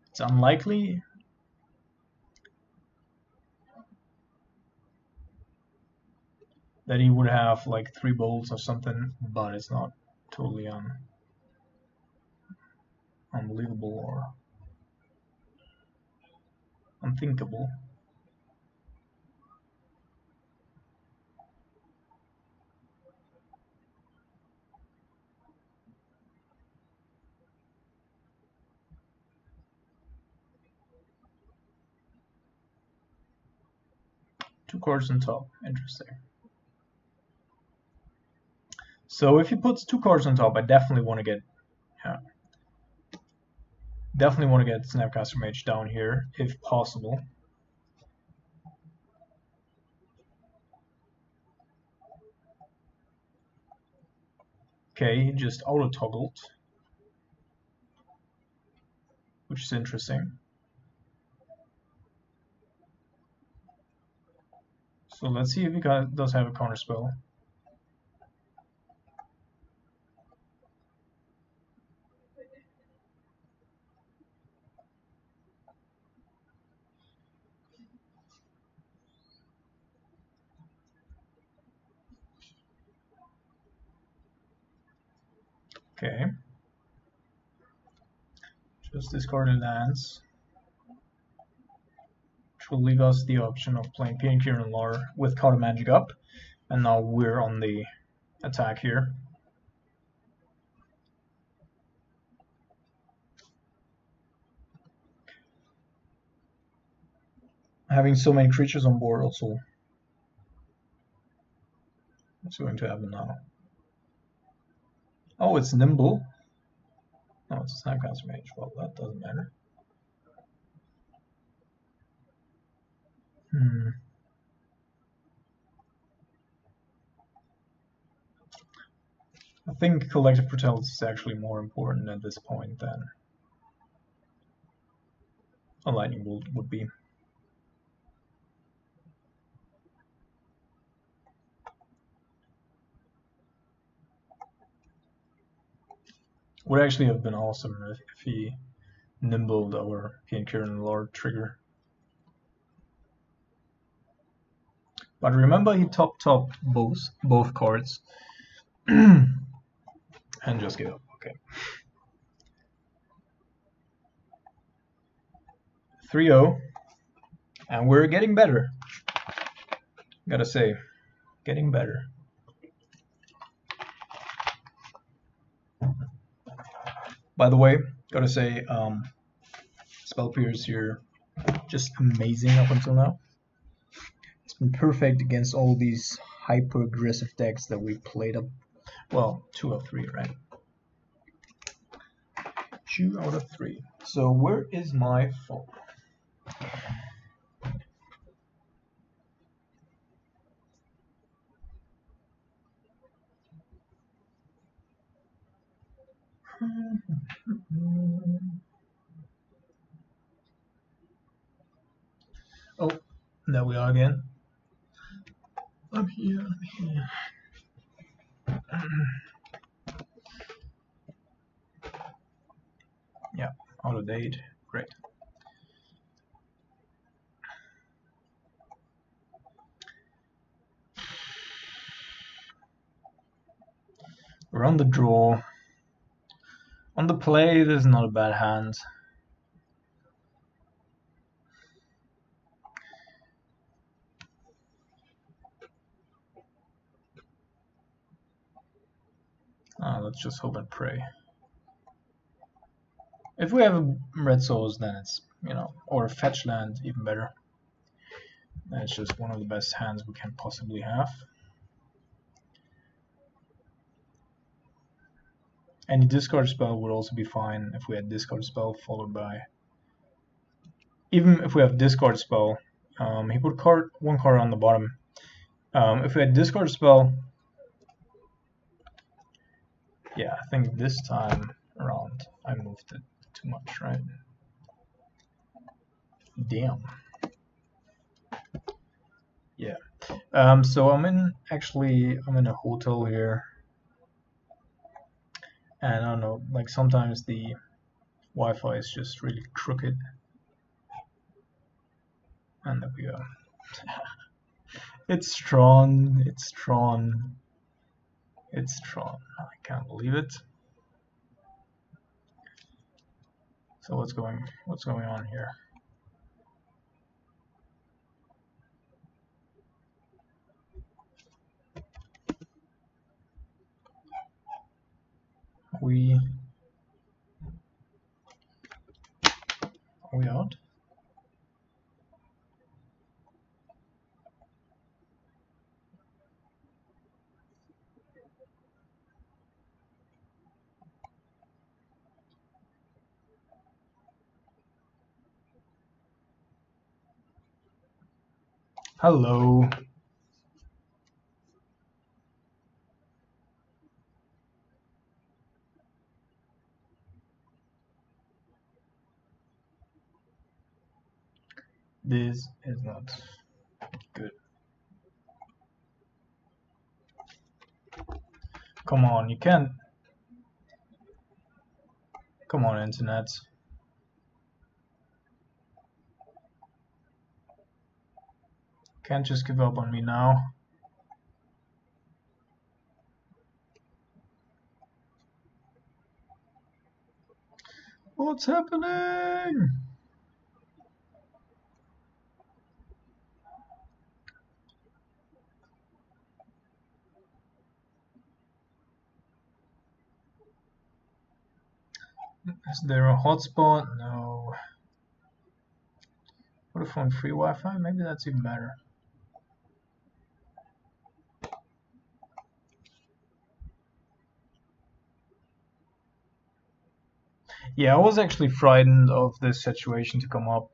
It's unlikely. that he would have like 3 bolts or something, but it's not totally unbelievable or unthinkable. Two cards on top, interesting. So if he puts 2 cards on top, I definitely want to get, Snapcaster Mage down here if possible. Okay, he just auto toggled, which is interesting. So let's see if he does have a counter spell. Okay. Just discarded lands, which will leave us the option of playing Appearently with Counter Magic up, and now we're on the attack here. Having so many creatures on board also. What's going to happen now? Oh, it's nimble. No, it's a Snapcaster Mage. Well, that doesn't matter. I think Collective Brutality is actually more important at this point than a Lightning Bolt would be. Would actually have been awesome if he nimbled our Appearently trigger. But remember, he top both cards and just give up. Okay. 3-0, and we're getting better. Gotta say, getting better. By the way, gotta say, Spell Pierce here, just amazing up until now. It's been perfect against all these hyper aggressive decks that we played up. Well, 2 of 3, right? 2 out of 3. So where is my phone? Oh, there we are again. I'm here. Yeah, out of date. Great. We're on the draw. On the play, this is not a bad hand. Let's just hope and pray. If we have a red souls, then it's, or a fetch land, even better. That's just one of the best hands we can possibly have. Any discard spell would also be fine if we had discard spell followed by. Even if we have discard spell, he put one card on the bottom. If we had discard spell, yeah, I think this time around I moved it too much, right? Damn. Yeah. So I'm in a hotel here, and I don't know, like sometimes the Wi-Fi is just really crooked. And there we go. It's Tron. It's Tron. It's Tron. I can't believe it. So what's going on here? Are we out? Hello. This is not good. Come on, you can't. Come on, internet. Can't just give up on me now. What's happening? Is there a hotspot? No. Vodafone free Wi-Fi? Maybe that's even better. Yeah, I was actually frightened of this situation to come up.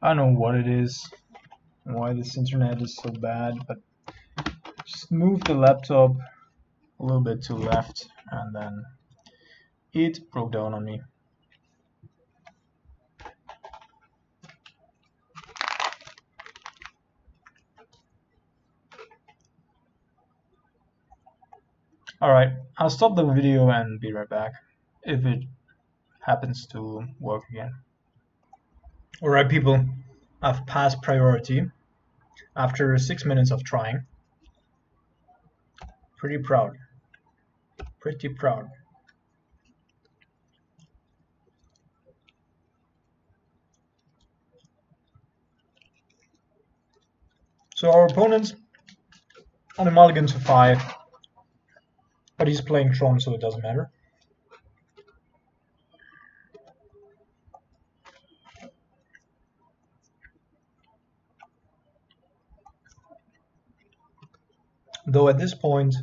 I don't know what it is, why this internet is so bad, but just move the laptop a little bit to the left and then it broke down on me. Alright, I'll stop the video and be right back if it happens to work again. Alright people, I've passed priority after 6 minutes of trying. Pretty proud. Pretty proud. So our opponent on a mulligan to 5, but he's playing Tron, so it doesn't matter. Though at this point,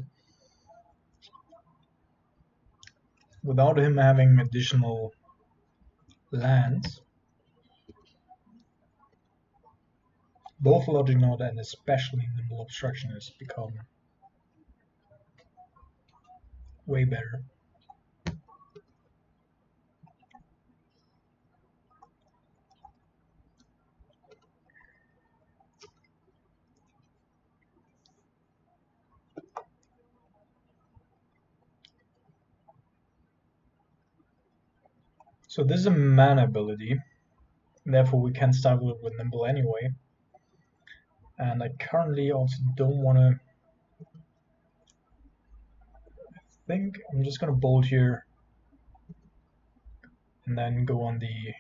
without him having additional lands, both Logic Node and especially Nimble Obstructionist become way better. So this is a mana ability, therefore we can start with Nimble anyway. And I currently also don't want to. I think I'm just going to bolt here and then go on the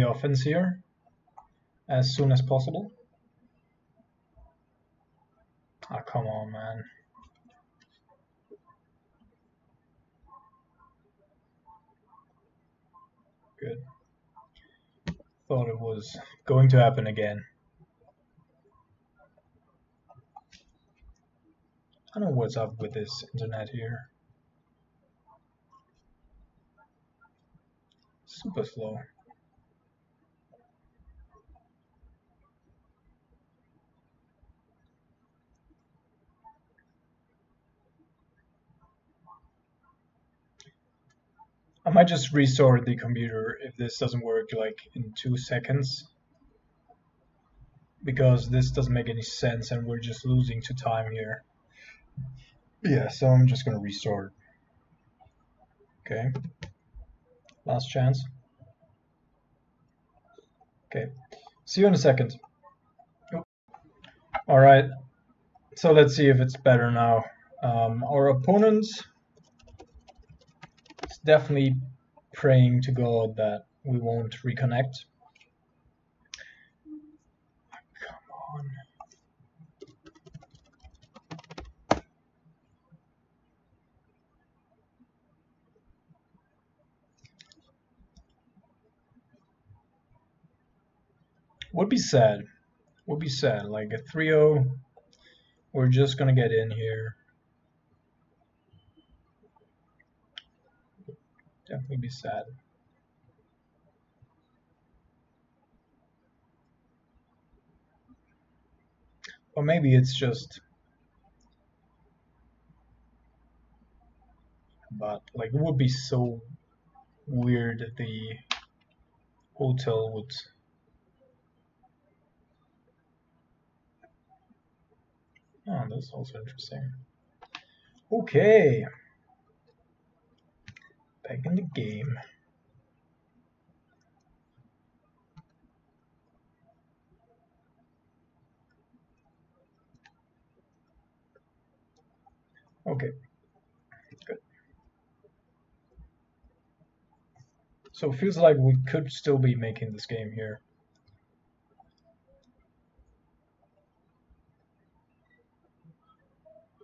offense here as soon as possible. Ah, come on, man. Good. Thought it was going to happen again. I don't know what's up with this internet here. Super slow. I might just restart the computer if this doesn't work like in 2 seconds. because this doesn't make any sense and we're just losing to time here. Yeah, so I'm just gonna restart. Okay, last chance. Okay, see you in a second. Alright, so let's see if it's better now. Our opponent is definitely praying to God that we won't reconnect. Come on. Would be sad. Would be sad. Like a 3-0, we're just gonna get in here. Definitely be sad. Or maybe it's just, but like it would be so weird if the hotel would. Oh, that's also interesting. Okay, back in the game. Okay, good. So it feels like we could still be making this game here.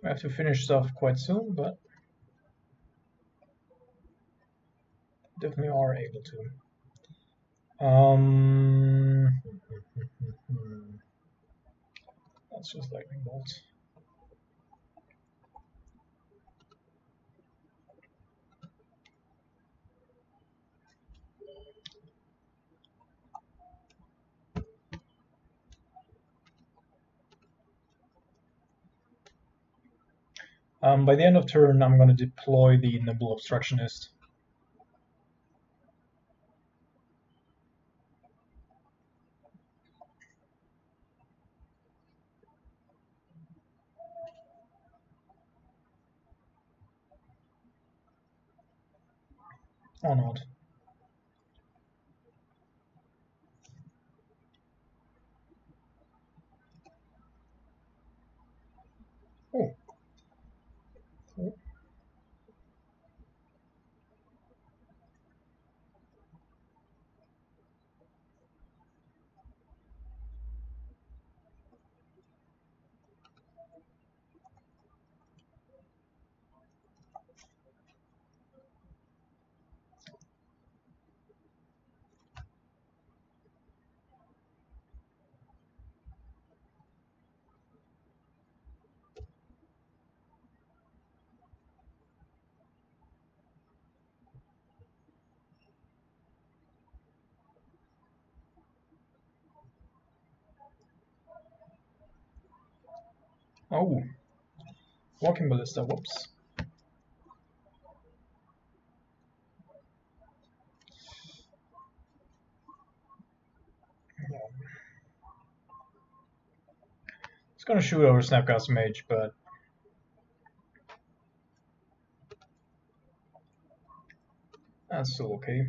We have to finish stuff quite soon, but definitely are able to. That's just lightning bolts. By the end of turn, I'm going to deploy the Nimble Obstructionist. Or not. Oh. Oh. Oh. Walking Ballista, whoops. It's gonna shoot over Snapcaster Mage, but that's still okay.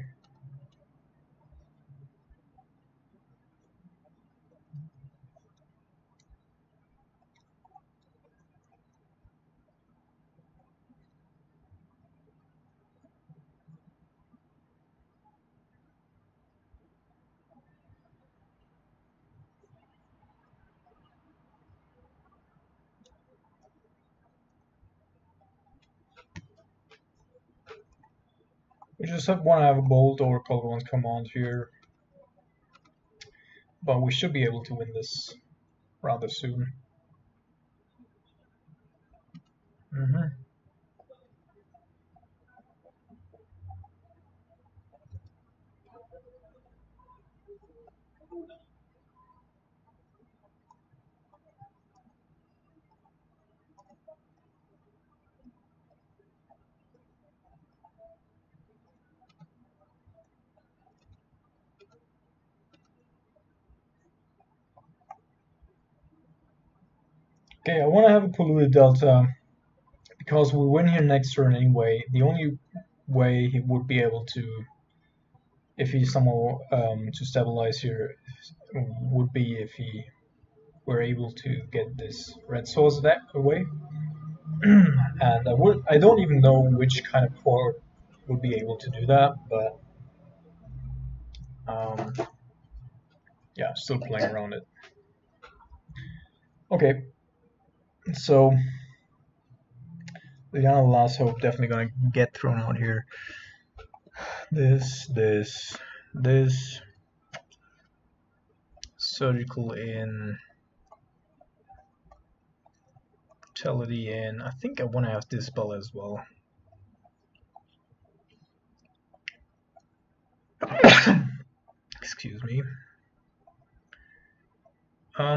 We just want to have a bolt or Colorwan's command here, but we should be able to win this rather soon. Okay, I want to have a polluted delta because we win here next turn anyway. The only way he would be able to, if he somehow to stabilize here, would be if he were able to get this red source that away. And I don't even know which kind of core would be able to do that, but um, yeah, still playing around it. Okay, so the last hope definitely gonna get thrown out here. This surgical in, brutality in. I think I want to have this spell as well. Excuse me.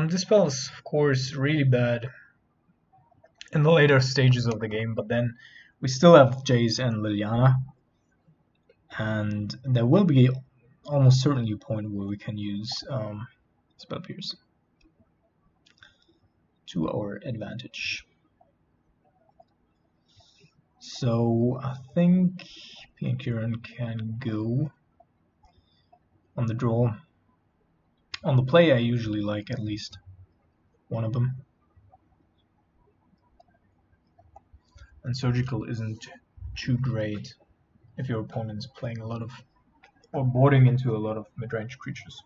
This spell is of course really bad in the later stages of the game, but then we still have Jace and Liliana, and there will be almost certainly a point where we can use Spell Pierce to our advantage. So I think Piankiran can go on the draw. On the play, I usually like at least one of them. And Surgical isn't too great if your opponent's playing a lot of, or boarding into a lot of mid-range creatures.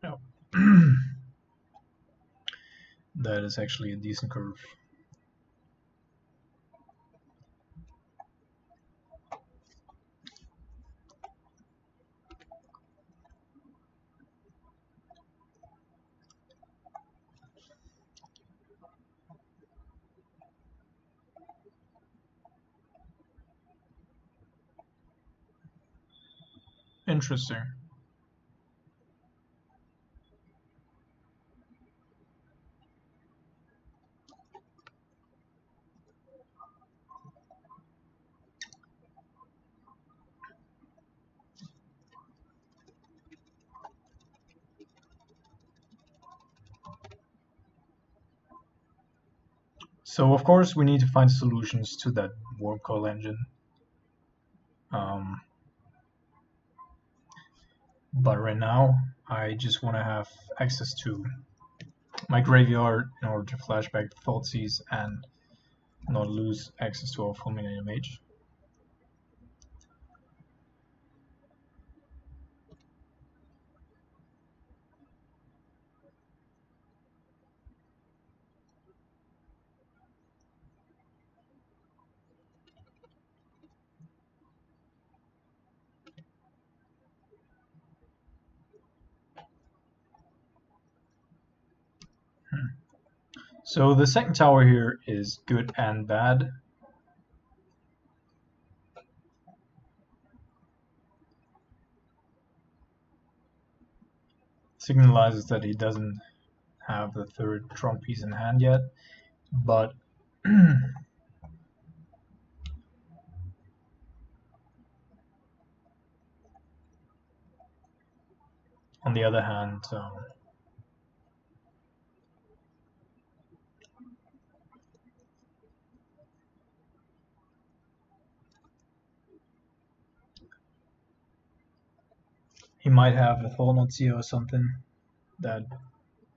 No. That is actually a decent curve. Interesting. So of course we need to find solutions to that warp coil engine. But right now I just want to have access to my graveyard in order to flashback the Thoughtseize and not lose access to our Fulminating Mage. So the second tower here is good and bad. Signalizes that he doesn't have the third trump piece in hand yet, but on the other hand, he might have a Thornotsia or something that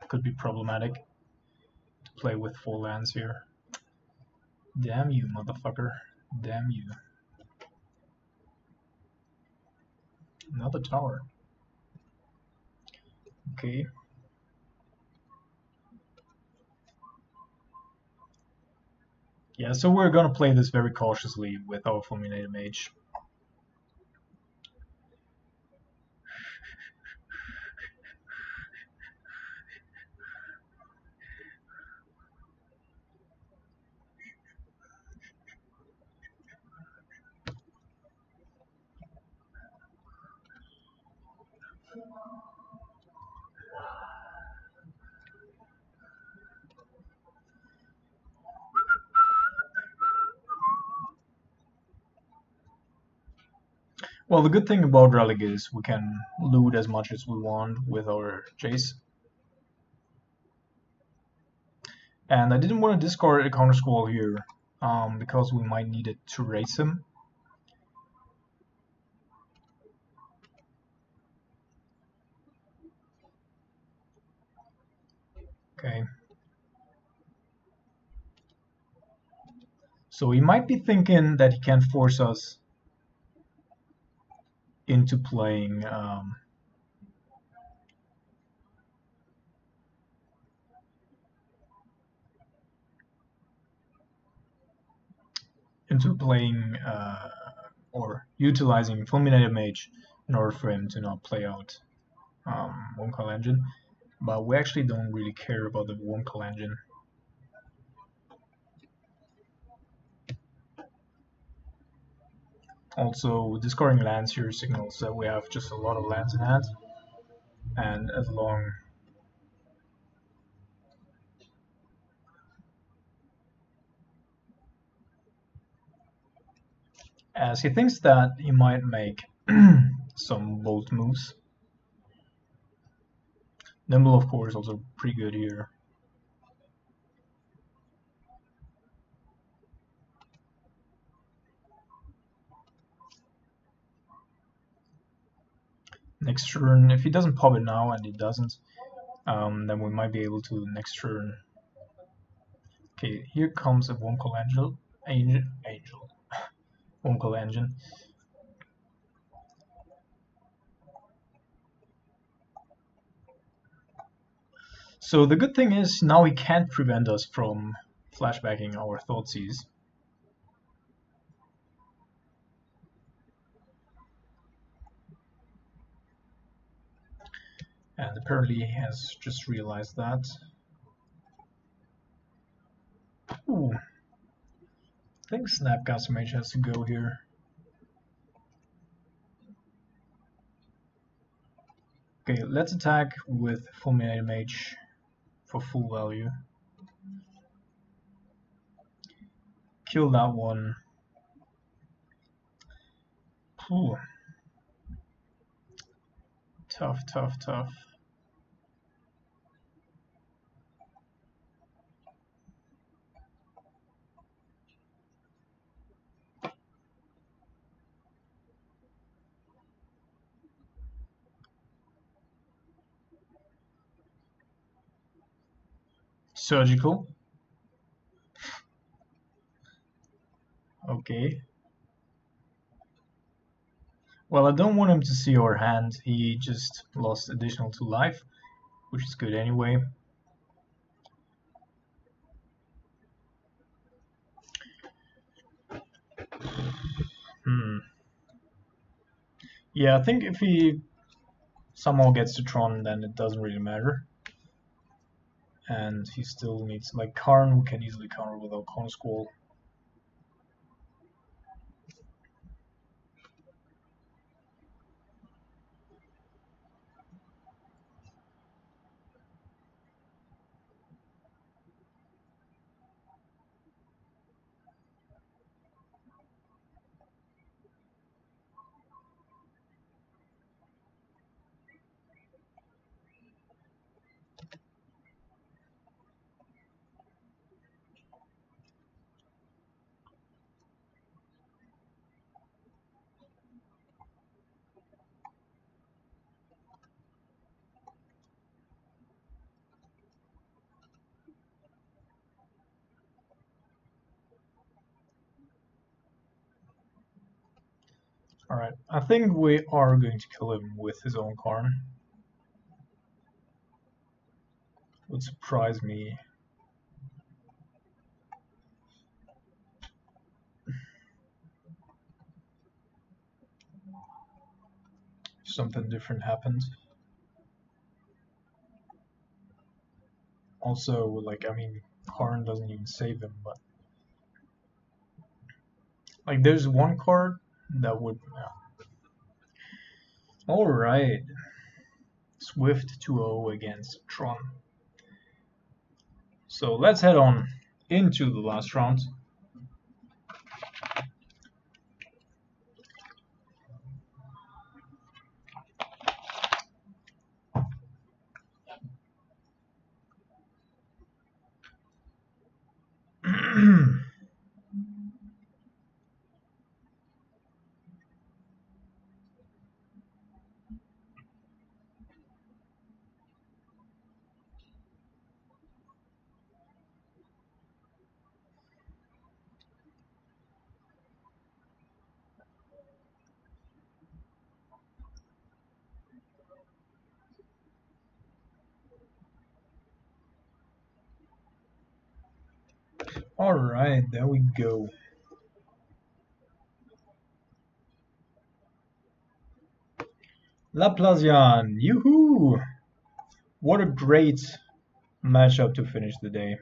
could be problematic to play with 4 lands here. Damn you, motherfucker. Damn you. Another tower. Okay. Yeah, so we're gonna play this very cautiously with our Fulminated Mage. Well, the good thing about Relic is we can loot as much as we want with our Jace. And I didn't want to discard a counter squall here, because we might need it to race him. Okay. So he might be thinking that he can force us into playing or utilizing Fulminated Mage in order for him to not play out Wurmcoil Engine. But we actually don't really care about the Wurmcoil Engine. Also, discarding lands here signals that we have just a lot of lands in hand, and as long as he thinks that he might make some bold moves. Nimble, of course, also pretty good here. Next turn, if he doesn't pop it now, and he doesn't, then we might be able to next turn. Okay, here comes a Wurmcoil Angel. Wurmcoil Engine. So the good thing is now he can't prevent us from flashbacking our Thoughtseize. And apparently he has just realized that. Ooh. I think Snapcaster Mage has to go here. Okay, let's attack with Fulminated Mage for full value. Kill that one. Ooh. Tough, tough, tough. Surgical. Okay. Well, I don't want him to see our hand. He just lost additional 2 life, which is good anyway. Yeah, I think if he somehow gets to Tron, then it doesn't really matter. And he still needs, like, Karn, we can easily counter without Counter Squall. Alright, I think we are going to kill him with his own Karn. Would surprise me. Something different happened. Also, like, I mean, Karn doesn't even save him, but like, there's one card that would. Alright. Swift 2-0 against Tron. So let's head on into the last round. Alright, there we go. Laplacian, yoo-hoo! What a great matchup to finish the day.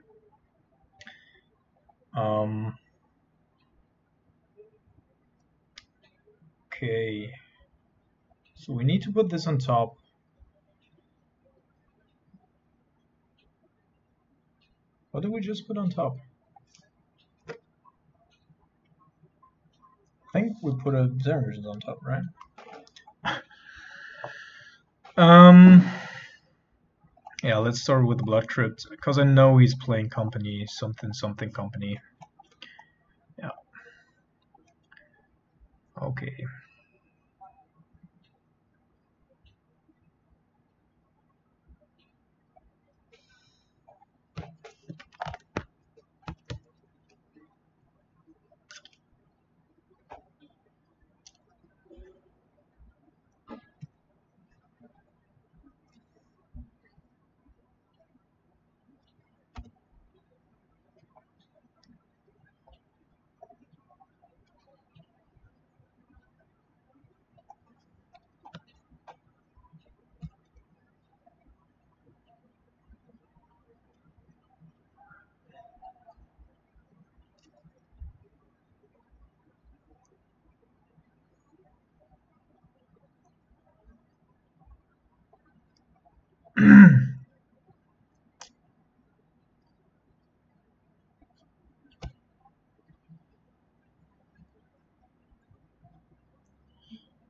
Okay, so we need to put this on top. What did we just put on top? I think we put a Zeravision on top, right? Yeah, let's start with the Blood Crypt, because I know he's playing company, something company. Yeah. Okay.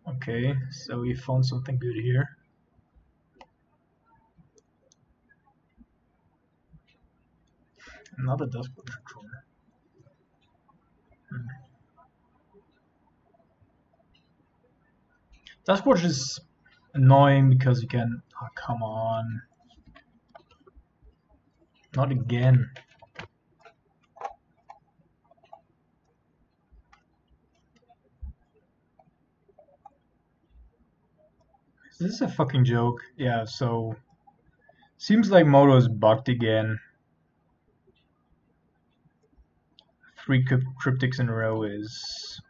Okay, so we found something good here. Another Dustboard controller. Dustboard is annoying because you can... Oh, come on. Not again. Is this a fucking joke? Yeah, so... Seems like Moto is bugged again. 3 cryptics in a row is...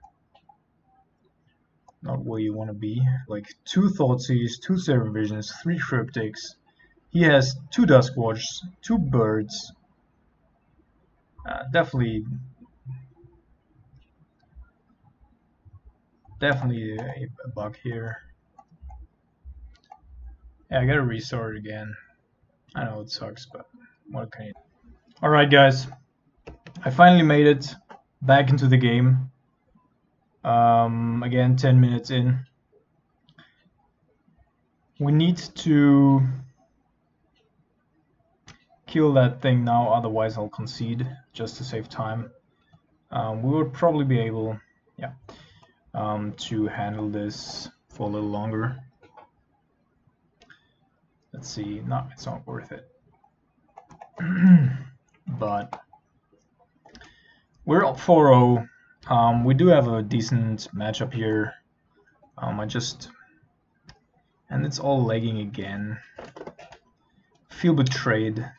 not where you want to be. Like 2 Thoughtseize, 2 Serum Visions, 3 cryptics. He has 2 Duskwatches, 2 birds. Definitely a bug here. Yeah, I gotta restart again. I know it sucks, but what can you do? Alright guys, I finally made it back into the game. Again, 10 minutes in. We need to kill that thing now, otherwise I'll concede, just to save time. We would probably be able, yeah, to handle this for a little longer. Let's see, no, it's not worth it. But we're up 4-0. We do have a decent matchup here. And it's all lagging again. Feel betrayed.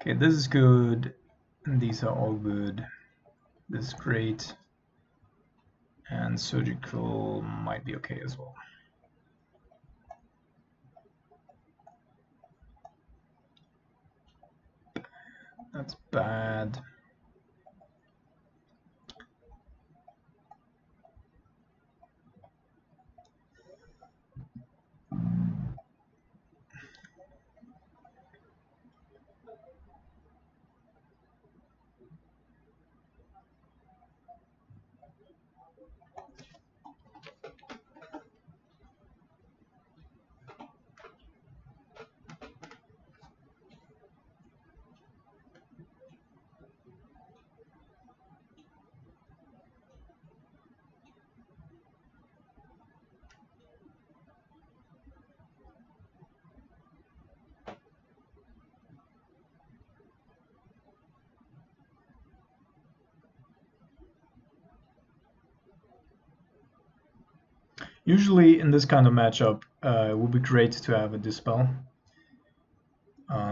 Okay, this is good. And these are all good. This is great. And surgical might be okay as well. That's bad. Usually in this kind of matchup, it would be great to have a Dispel.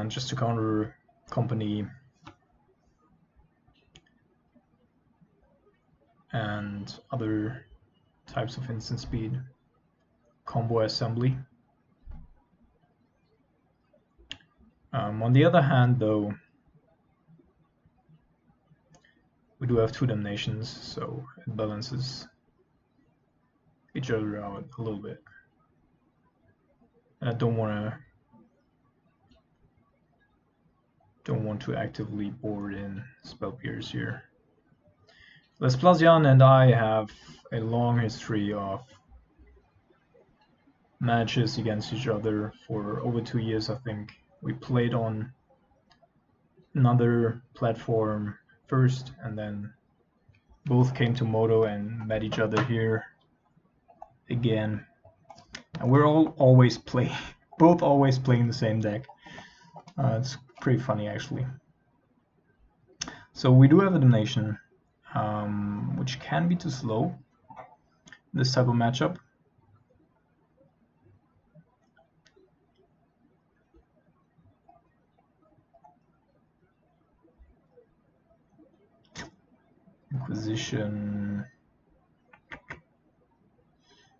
just to counter company and other types of instant speed combo assembly. On the other hand, though, we do have two damnations, so it balances each other out a little bit. And I don't want to actively board in spell pierce here. Vespasian and I have a long history of matches against each other for over 2 years, I think. We played on another platform first, and then both came to Moto and met each other here again. And we're always playing the same deck. It's pretty funny, actually. So we do have a damnation, which can be too slow, this type of matchup. Inquisition.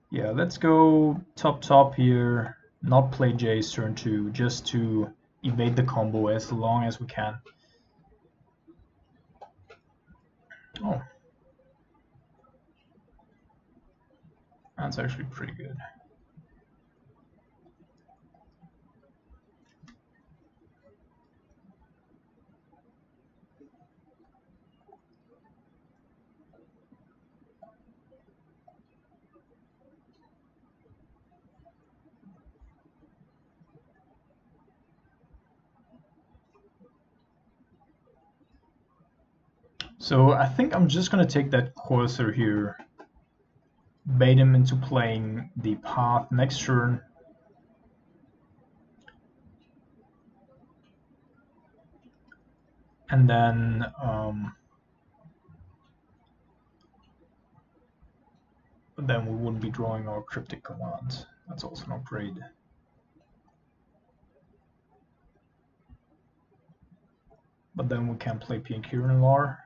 Yeah, let's go top here, not play Jace turn 2, just to evade the combo as long as we can. Oh. That's actually pretty good. So I think I'm just gonna take that Corsair here, bait him into playing the path next turn. And then we wouldn't be drawing our cryptic command. That's also not great. But then we can play Kieran Lar.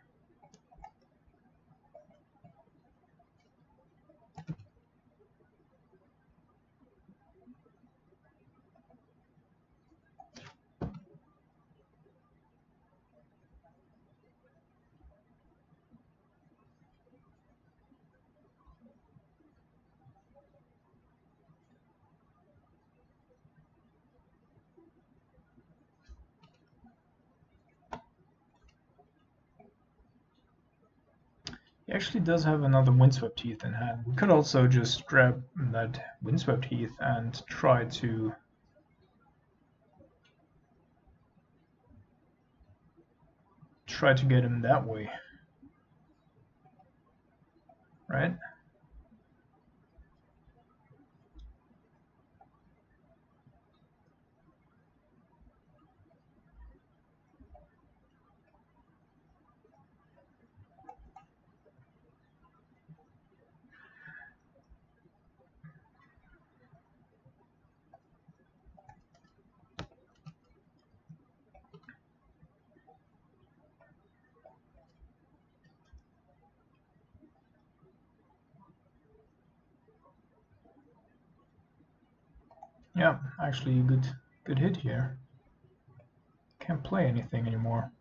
He actually does have another Windswept Heath in hand. We could also just grab that Windswept Heath and try to get him that way, right? Yeah, actually good hit here. Can't play anything anymore.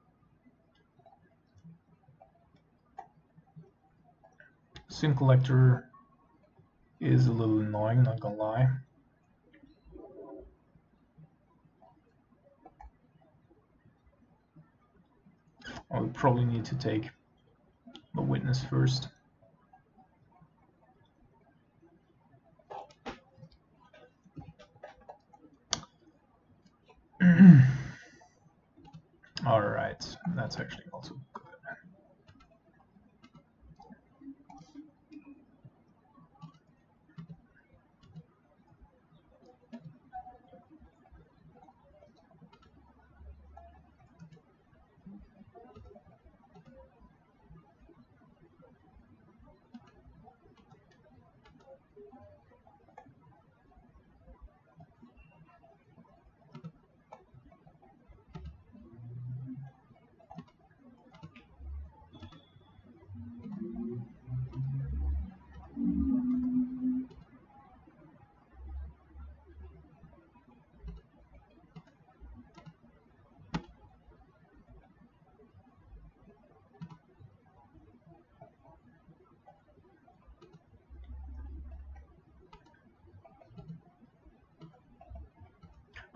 Sin Collector is a little annoying, not gonna lie. I'll probably need to take the Witness first. Alright, that's actually also good.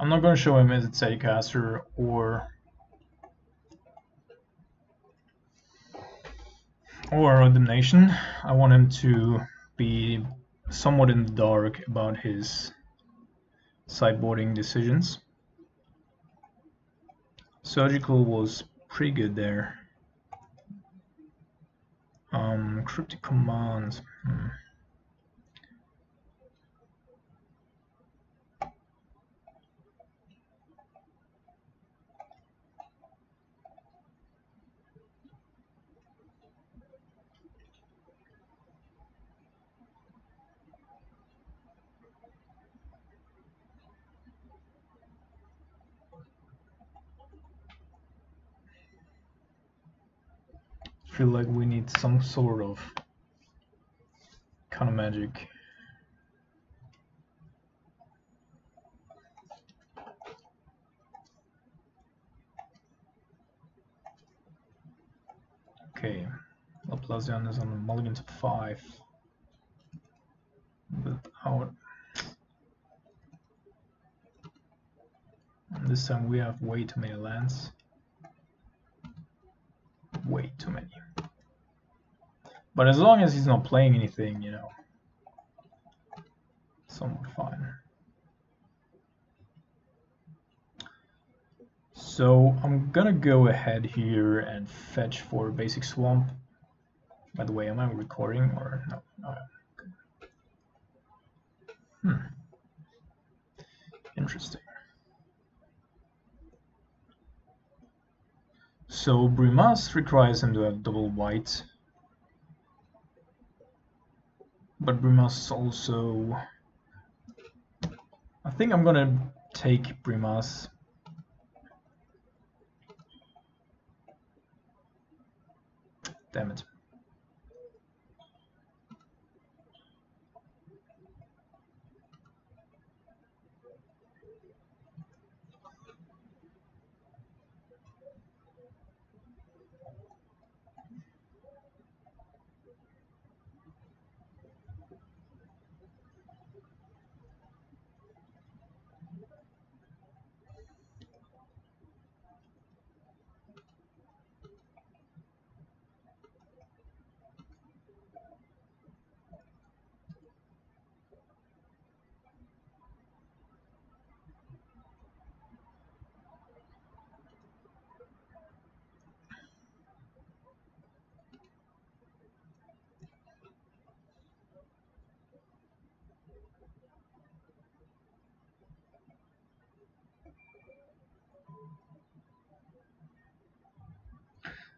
I'm not going to show him as a Zedicaster or a Damnation. I want him to be somewhat in the dark about his sideboarding decisions. Surgical was pretty good there. Cryptic Commands. Feel like we need some sort of kind of magic. Okay, Laplacian is on a mulligan to 5 without. And this time we have way too many lands. Way too many. But as long as he's not playing anything, you know, somewhat fine. So I'm gonna go ahead here and fetch for basic swamp. By the way, am I recording or no? Interesting. So Brimas requires him to have double white. But Brimas also... I think I'm gonna take Brimas. Damn it.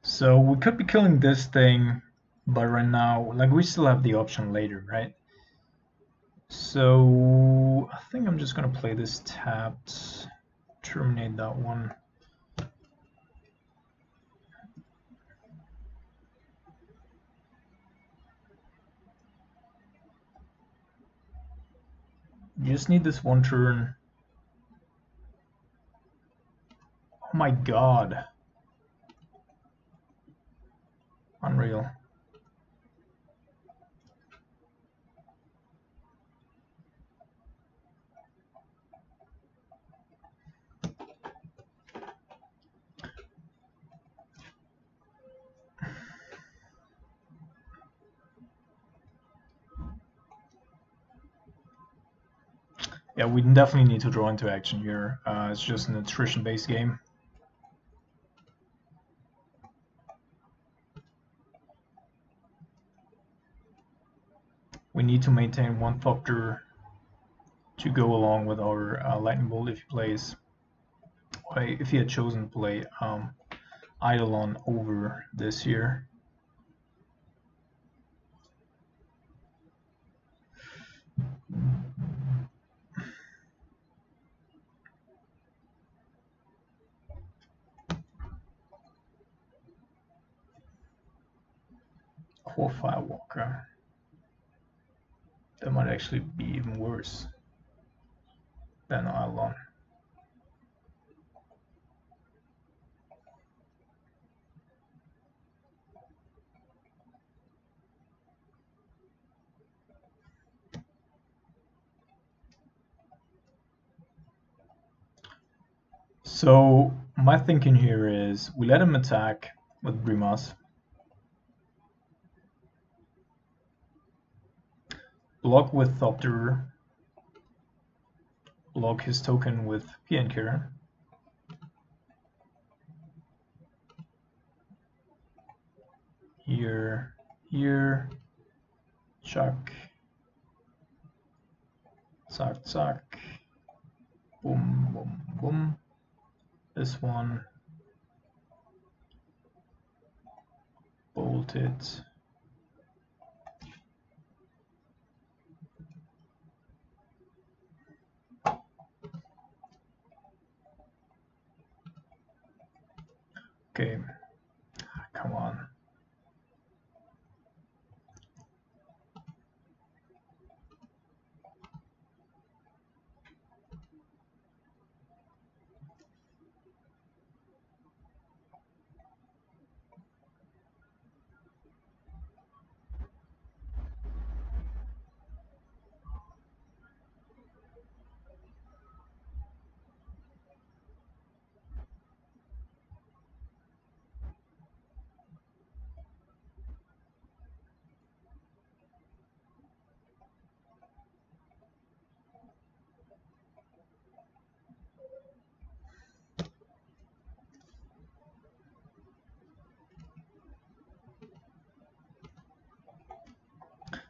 So we could be killing this thing, but right now, like, we still have the option later, right? So I think I'm just gonna play this tapped, terminate that one. You just need this one turn. Oh my god. Unreal. Yeah, we definitely need to draw into action here. It's just an attrition-based game. We need to maintain one Thopter to go along with our Lightning Bolt if he plays. If he had chosen to play Eidolon over this year. Core Firewalker. That might actually be even worse than Eidolon. So my thinking here is we let him attack with Brimas, block with Thopter, block his token with Piankir. Here, here, chuck, zack, zack, boom, boom, boom. This one, bolt it. Okay, come on.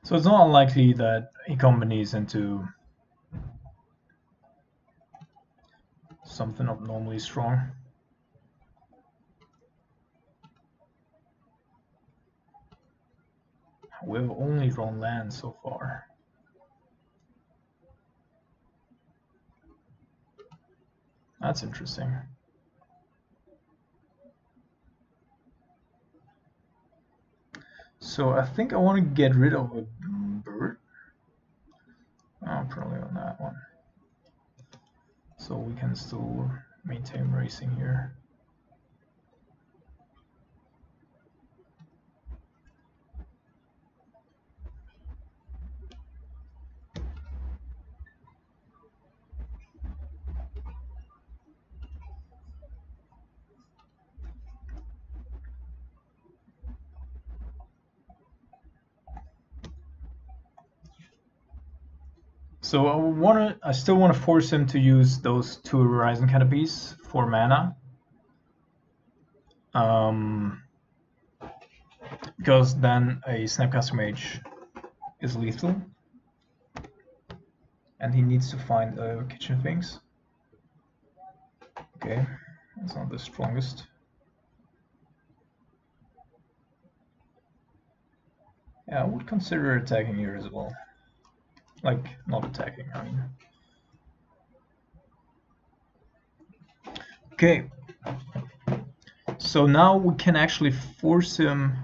So it's not unlikely that he combines into something abnormally strong. We've only drawn land so far. That's interesting. So I think I want to get rid of a bird. Oh, probably on that one. So we can still maintain racing here. So I still want to force him to use those 2 Horizon Canopies for mana. Because then a Snapcaster Mage is lethal. And he needs to find Kitchen Things. Okay, that's not the strongest. Yeah, I would consider attacking here as well. Like, not attacking, I mean. Okay. So now we can actually force him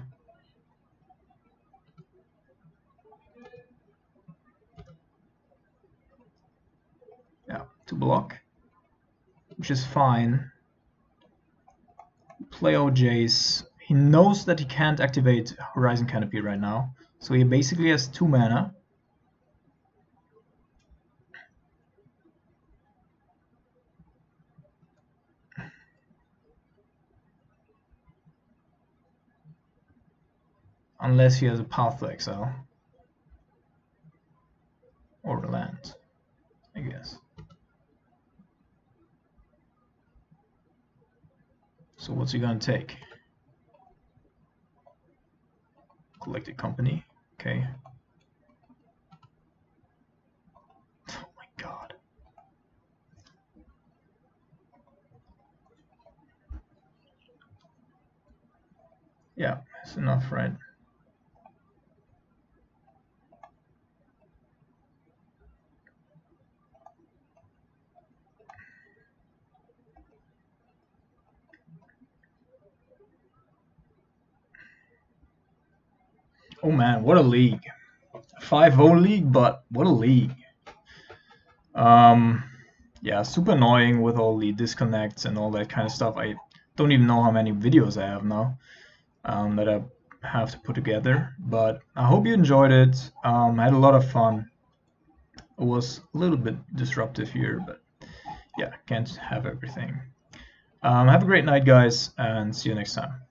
to block, which is fine. Play OJs. He knows that he can't activate Horizon Canopy right now, so he basically has 2 mana. Unless he has a Path to Exile. Or a land, I guess. So what's he gonna take? Collected Company, okay. Oh my god. Yeah, it's enough, right? Oh man, what a league. 5-0 league, but what a league. Yeah, super annoying with all the disconnects and all that kind of stuff. I don't even know how many videos I have now that I have to put together, but I hope you enjoyed it. I had a lot of fun. It was a little bit disruptive here, but yeah, can't have everything. Have a great night, guys, and see you next time.